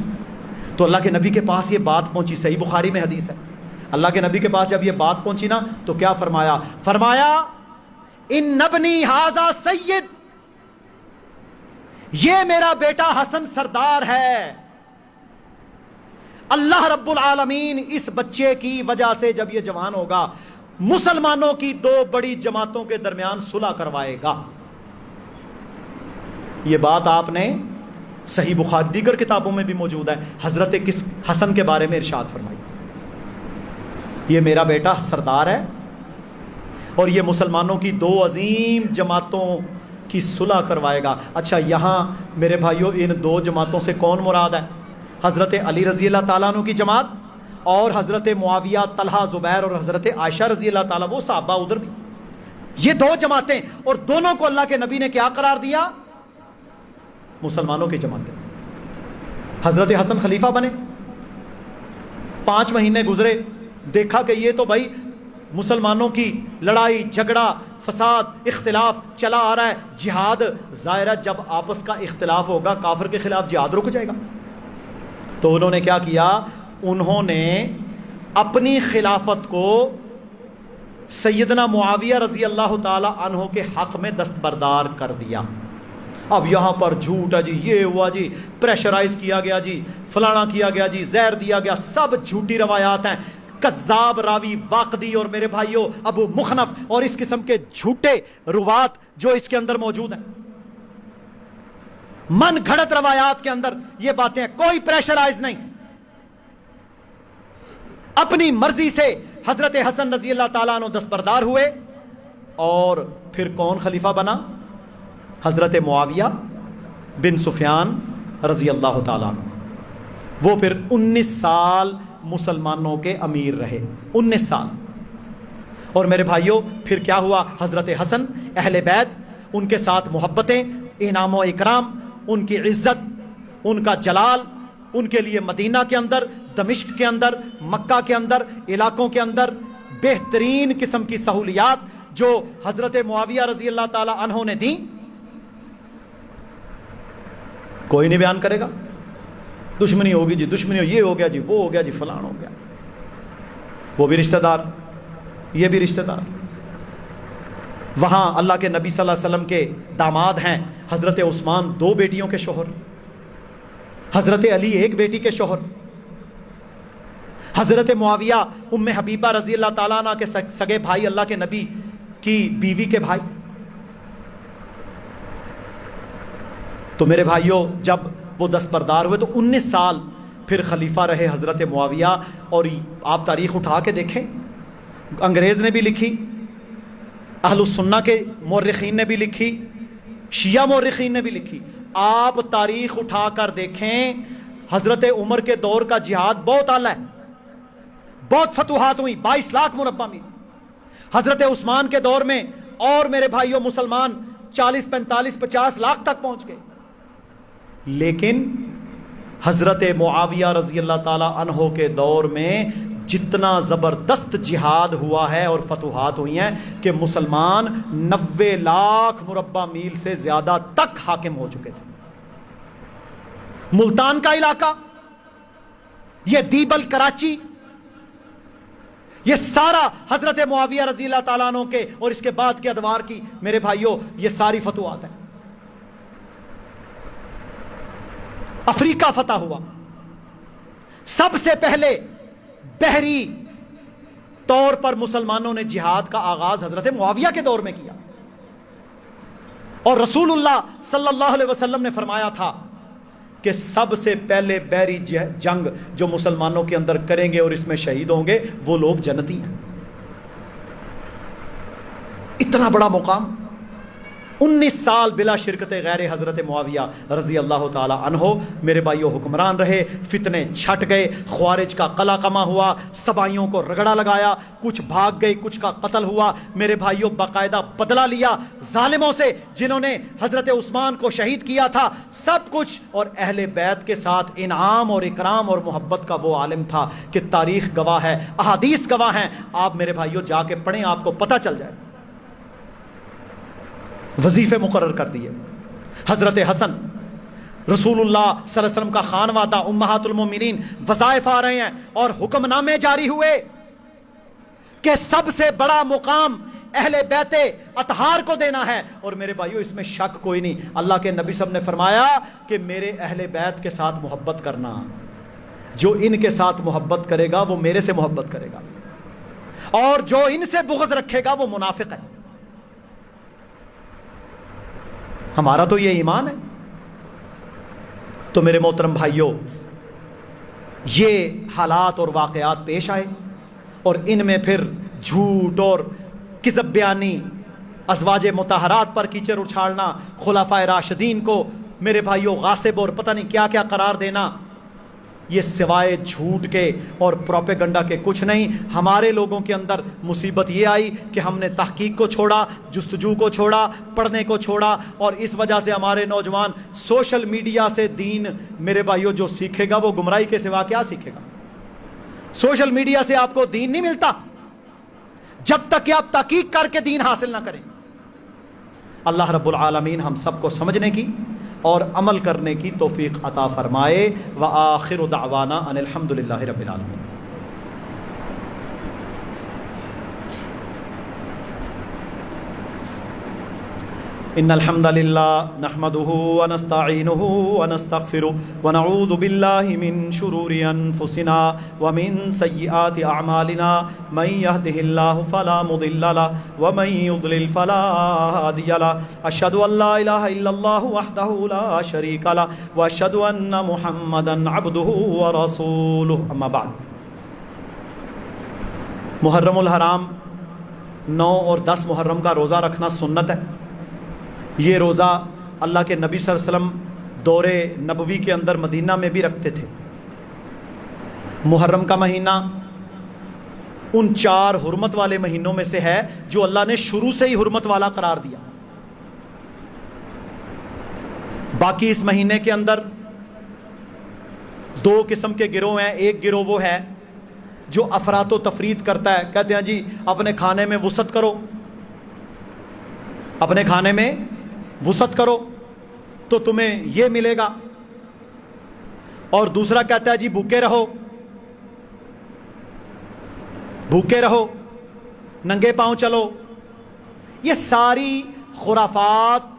تو اللہ کے نبی کے پاس یہ بات پہنچی، صحیح بخاری میں حدیث ہے، اللہ کے نبی کے پاس جب یہ بات پہنچی نا تو کیا فرمایا ان ابنی ھذا سید، یہ میرا بیٹا حسن سردار ہے، اللہ رب العالمین اس بچے کی وجہ سے جب یہ جوان ہوگا مسلمانوں کی دو بڑی جماعتوں کے درمیان صلح کروائے گا۔ یہ بات آپ نے صحیح بخاری دیگر کتابوں میں بھی موجود ہے، حضرت حسن کے بارے میں ارشاد فرمائی، یہ میرا بیٹا سردار ہے اور یہ مسلمانوں کی دو عظیم جماعتوں کی صلح کروائے گا۔ اچھا یہاں میرے بھائیوں ان دو جماعتوں سے کون مراد ہے؟ حضرت علی رضی اللہ تعالیٰ عنہ کی جماعت اور حضرت معاویہ، طلحہ، زبیر اور حضرت عائشہ رضی اللہ تعالیٰ، وہ صحابہ ادھر بھی، یہ دو جماعتیں، اور دونوں کو اللہ کے نبی نے کیا قرار دیا؟ مسلمانوں کی جماعتیں۔ حضرت حسن خلیفہ بنے، 5 مہینے گزرے، دیکھا کہ یہ تو بھائی مسلمانوں کی لڑائی جھگڑا فساد اختلاف چلا آ رہا ہے، جہاد، ظاہر ہے جب آپس کا اختلاف ہوگا کافر کے خلاف جہاد رک جائے گا۔ تو انہوں نے کیا کیا؟ انہوں نے اپنی خلافت کو سیدنا معاویہ رضی اللہ تعالی عنہ کے حق میں دستبردار کر دیا۔ اب یہاں پر جھوٹ ہے جی، یہ ہوا جی، پریشرائز کیا گیا جی، فلانا کیا گیا جی، زہر دیا گیا، سب جھوٹی روایات ہیں، کذاب راوی واقدی اور میرے بھائیوں ابو مخنف اور اس قسم کے جھوٹے روات جو اس کے اندر موجود ہیں، من گھڑت روایات کے اندر یہ باتیں ہیں، کوئی پریشرائز نہیں۔ اپنی مرضی سے حضرت حسن رضی اللہ تعالیٰ عنہ دستبردار ہوئے، اور پھر کون خلیفہ بنا؟ حضرت معاویہ بن سفیان رضی اللہ تعالیٰ عنہ۔ وہ پھر 19 سال مسلمانوں کے امیر رہے، 19 سال۔ اور میرے بھائیوں پھر کیا ہوا؟ حضرت حسن، اہل بیت، ان کے ساتھ محبتیں، انعام و اکرام، ان کی عزت، ان کا جلال، ان کے لیے مدینہ کے اندر، دمشق کے اندر، مکہ کے اندر، علاقوں کے اندر بہترین قسم کی سہولیات جو حضرت معاویہ رضی اللہ تعالی عنہ نے دیں، کوئی نہیں بیان کرے گا۔ دشمنی ہوگی جی، دشمنی، یہ ہو گیا جی، وہ ہو گیا جی، فلان ہو گیا، وہ بھی رشتہ دار، یہ بھی رشتہ دار۔ وہاں اللہ کے نبی صلی اللہ علیہ وسلم کے داماد ہیں حضرت عثمان، 2 بیٹیوں کے شوہر، حضرت علی 1 بیٹی کے شوہر، حضرت معاویہ ام حبیبہ رضی اللہ تعالیٰ عنہ کے سگے بھائی، اللہ کے نبی کی بیوی کے بھائی۔ تو میرے بھائیوں جب وہ دستبردار ہوئے تو 19 سال پھر خلیفہ رہے حضرت معاویہ۔ اور آپ تاریخ اٹھا کے دیکھیں، انگریز نے بھی لکھی، اہل السنہ کے مورخین نے بھی لکھی، شیعہ مورخین نے بھی لکھی، آپ تاریخ اٹھا کر دیکھیں، حضرت عمر کے دور کا جہاد بہت اعلیٰ ہے، بہت فتوحات ہوئی، 22 لاکھ مربع میل۔ حضرت عثمان کے دور میں اور میرے بھائیوں مسلمان 40 45 50 لاکھ تک پہنچ گئے۔ لیکن حضرت معاویہ رضی اللہ تعالی عنہ کے دور میں جتنا زبردست جہاد ہوا ہے اور فتوحات ہوئی ہیں کہ مسلمان 90 لاکھ مربع میل سے زیادہ تک حاکم ہو چکے تھے۔ ملتان کا علاقہ، یہ دیبل، کراچی، یہ سارا حضرت معاویہ رضی اللہ تعالیٰ عنہ کے اور اس کے بعد کے ادوار کی میرے بھائیوں یہ ساری فتوحات ہیں۔ افریقہ فتح ہوا، سب سے پہلے بحری طور پر مسلمانوں نے جہاد کا آغاز حضرت معاویہ کے دور میں کیا، اور رسول اللہ صلی اللہ علیہ وسلم نے فرمایا تھا کہ سب سے پہلے بحری جنگ جو مسلمانوں کے اندر کریں گے اور اس میں شہید ہوں گے وہ لوگ جنتی ہیں۔ اتنا بڑا مقام، 19 سال بلا شرکت غیر حضرت معاویہ رضی اللہ تعالی عنہ میرے بھائیوں حکمران رہے۔ فتنے چھٹ گئے، خوارج کا قلع قمع ہوا، سبائیوں کو رگڑا لگایا، کچھ بھاگ گئے، کچھ کا قتل ہوا۔ میرے بھائیوں باقاعدہ بدلہ لیا ظالموں سے جنہوں نے حضرت عثمان کو شہید کیا تھا، سب کچھ۔ اور اہل بیت کے ساتھ انعام اور اکرام اور محبت کا وہ عالم تھا کہ تاریخ گواہ ہے، احادیث گواہ ہیں، آپ میرے بھائیوں جا کے پڑھیں، آپ کو پتہ چل جائے۔ وظیفے مقرر کر دیے۔ حضرت حسن، رسول اللہ صلی اللہ علیہ وسلم کا خانوادہ، امہات المومنین، وظائف آ رہے ہیں اور حکم نامے جاری ہوئے کہ سب سے بڑا مقام اہل بیت اطہار کو دینا ہے۔ اور میرے بھائیوں اس میں شک کوئی نہیں، اللہ کے نبی صلی اللہ علیہ وسلم نے فرمایا کہ میرے اہل بیت کے ساتھ محبت کرنا، جو ان کے ساتھ محبت کرے گا وہ میرے سے محبت کرے گا، اور جو ان سے بغض رکھے گا وہ منافق ہے۔ ہمارا تو یہ ایمان ہے۔ تو میرے محترم بھائیوں یہ حالات اور واقعات پیش آئے، اور ان میں پھر جھوٹ اور کذب بیانی، ازواج مطہرات پر کیچڑ اچھالنا، خلفائے راشدین کو میرے بھائیوں غاصب اور پتہ نہیں کیا کیا قرار دینا، یہ سوائے جھوٹ کے اور پروپیگنڈا کے کچھ نہیں۔ ہمارے لوگوں کے اندر مصیبت یہ آئی کہ ہم نے تحقیق کو چھوڑا، جستجو کو چھوڑا، پڑھنے کو چھوڑا، اور اس وجہ سے ہمارے نوجوان سوشل میڈیا سے دین میرے بھائیوں جو سیکھے گا وہ گمراہی کے سوا کیا سیکھے گا؟ سوشل میڈیا سے آپ کو دین نہیں ملتا جب تک کہ آپ تحقیق کر کے دین حاصل نہ کریں۔ اللہ رب العالمین ہم سب کو سمجھنے کی اور عمل کرنے کی توفیق عطا فرمائے۔ وآخر دعوانا ان الحمد للہ رب العالمین۔ إن الحمد لله نحمده ونستعينه ونستغفره ونعوذ بالله من شرور أنفسنا ومن سيئات أعمالنا من يهده الله فلا مضل له ومن يضلل فلا هادي له أشهد أن لا إله إلا الله وحده لا شريك له وأشهد أن محمدا عبده ورسوله أما بعد. محرم الحرام 9 اور 10 محرم کا روزہ رکھنا سنت ہے. یہ روزہ اللہ کے نبی صلی اللہ علیہ وسلم دور نبوی کے اندر مدینہ میں بھی رکھتے تھے. محرم کا مہینہ ان 4 حرمت والے مہینوں میں سے ہے جو اللہ نے شروع سے ہی حرمت والا قرار دیا. باقی اس مہینے کے اندر 2 قسم کے گروہ ہیں. ایک گروہ وہ ہے جو افراط و تفرید کرتا ہے, کہتے ہیں جی اپنے کھانے میں وسعت کرو, اپنے کھانے میں وسعت کرو تو تمہیں یہ ملے گا. اور دوسرا کہتا ہے جی بھوکے رہو, بھوکے رہو, ننگے پاؤں چلو. یہ ساری خرافات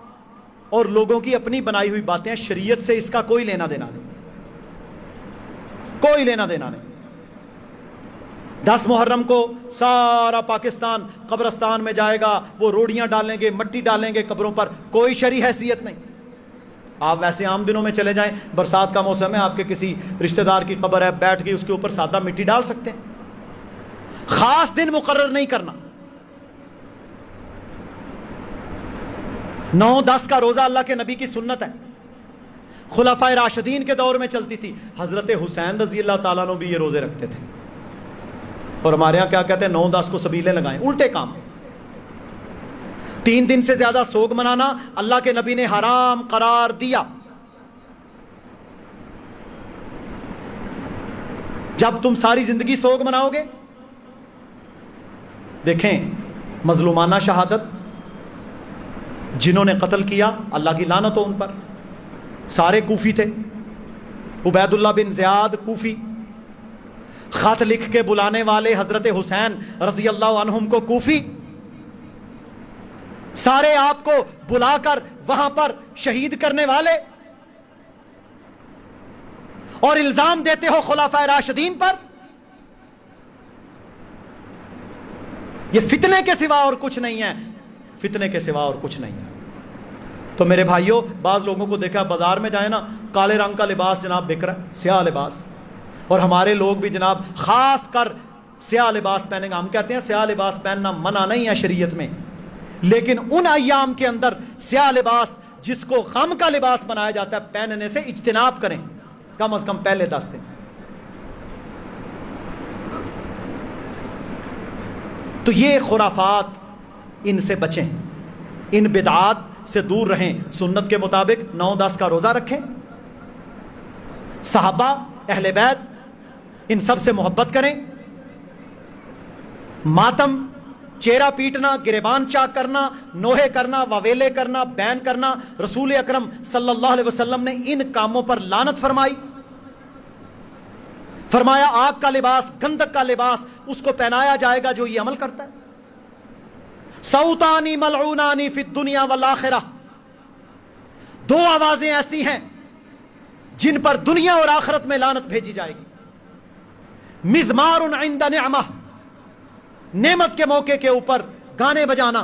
اور لوگوں کی اپنی بنائی ہوئی باتیں ہیں. شریعت سے اس کا کوئی لینا دینا نہیں, کوئی لینا دینا نہیں. 10 محرم کو سارا پاکستان قبرستان میں جائے گا, وہ روڑیاں ڈالیں گے, مٹی ڈالیں گے قبروں پر, کوئی شرعی حیثیت نہیں. آپ ویسے عام دنوں میں چلے جائیں, برسات کا موسم ہے, آپ کے کسی رشتہ دار کی قبر ہے, بیٹھ کے اس کے اوپر سادہ مٹی ڈال سکتے ہیں. خاص دن مقرر نہیں کرنا. 9-10 کا روزہ اللہ کے نبی کی سنت ہے. خلفائے راشدین کے دور میں چلتی تھی. حضرت حسین رضی اللہ تعالیٰ عنہ بھی یہ روزے رکھتے تھے. اور ہمارے ہاں کیا کہتے ہیں, 9-10 کو سبیلیں لگائیں, الٹے کام. 3 دن سے زیادہ سوگ منانا اللہ کے نبی نے حرام قرار دیا. جب تم ساری زندگی سوگ مناؤ گے, دیکھیں مظلومانہ شہادت جنہوں نے قتل کیا اللہ کی لعنت ہو ان پر. سارے کوفی تھے. عبید اللہ بن زیاد کوفی, خط لکھ کے بلانے والے حضرت حسین رضی اللہ عنہم کو کوفی, سارے آپ کو بلا کر وہاں پر شہید کرنے والے, اور الزام دیتے ہو خلفائے راشدین پر. یہ فتنے کے سوا اور کچھ نہیں ہے, فتنے کے سوا اور کچھ نہیں ہے. تو میرے بھائیوں, بعض لوگوں کو دیکھا بازار میں جائیں نا, کالے رنگ کا لباس جناب بک رہا ہے, سیاہ لباس, اور ہمارے لوگ بھی جناب خاص کر سیاہ لباس پہنیں گے. ہم کہتے ہیں سیاہ لباس پہننا منع نہیں ہے شریعت میں, لیکن ان ایام کے اندر سیاہ لباس جس کو غم کا لباس بنایا جاتا ہے پہننے سے اجتناب کریں, کم از کم پہلے 10 دن. تو یہ خرافات, ان سے بچیں, ان بدعات سے دور رہیں. سنت کے مطابق 9-10 کا روزہ رکھیں. صحابہ, اہل بیت, ان سب سے محبت کریں. ماتم, چہرہ پیٹنا, گریبان چاک کرنا, نوحے کرنا, واویلے کرنا, بین کرنا, رسول اکرم صلی اللہ علیہ وسلم نے ان کاموں پر لعنت فرمائی. فرمایا آگ کا لباس, گندک کا لباس اس کو پہنایا جائے گا جو یہ عمل کرتا ہے. صوتانی ملعونانی فی الدنیا والآخرہ, 2 آوازیں ایسی ہیں جن پر دنیا اور آخرت میں لعنت بھیجی جائے گی. مزمار عند نعمہ, نعمت کے موقع کے اوپر گانے بجانا,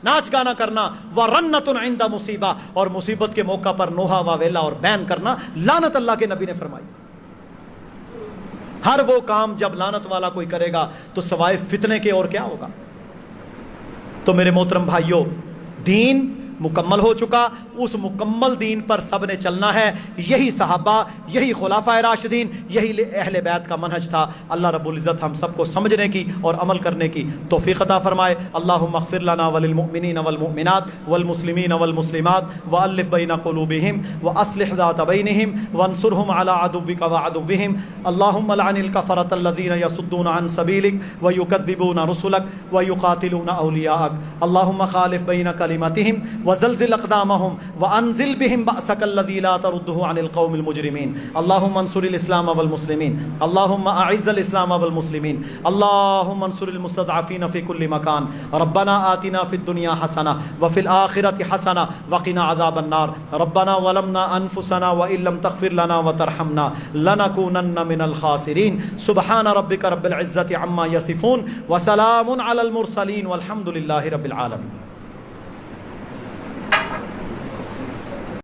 ناچ گانا کرنا. ورنت عند مصیبہ, اور مصیبت کے موقع پر نوحہ واویلا اور بین کرنا لعنت اللہ کے نبی نے فرمائی. ہر وہ کام جب لعنت والا کوئی کرے گا تو سوائے فتنے کے اور کیا ہوگا. تو میرے محترم بھائیوں, دین مکمل ہو چکا, اس مکمل دین پر سب نے چلنا ہے. یہی صحابہ, یہی خلفائے راشدین, یہی اہل بیت کا منہج تھا. اللہ رب العزت ہم سب کو سمجھنے کی اور عمل کرنے کی توفیق عطا فرمائے. اللہم اغفر لنا وللمؤمنین والمؤمنات والمسلمین والمسلمات والف بین قلوبہم واصلح ذات بینہم وانصرہم علی عدوک وعدوہم. اللہم لعن الکفرۃ الذین یصدون عن سبیلک ویکذبون رسلک ویقاتلون اولیاءک. اللہم خالف بین کلمتہم وزلزل اقدامهم وانزل بهم بأسك الذي لا ترده عن القوم المجرمين اللهم انصر الاسلام والمسلمين اللهم اعز الاسلام والمسلمين اللهم انصر المستضعفين في كل مكان ربنا آتنا في الدنيا حسنة وفي الآخرة حسنة وقنا عذاب النار ربنا ظلمنا انفسنا وان لم تغفر لنا وترحمنا لنكونن من الخاسرين سبحان ربك رب العزة عما يصفون وسلام على المرسلين والحمد لله رب العالمين.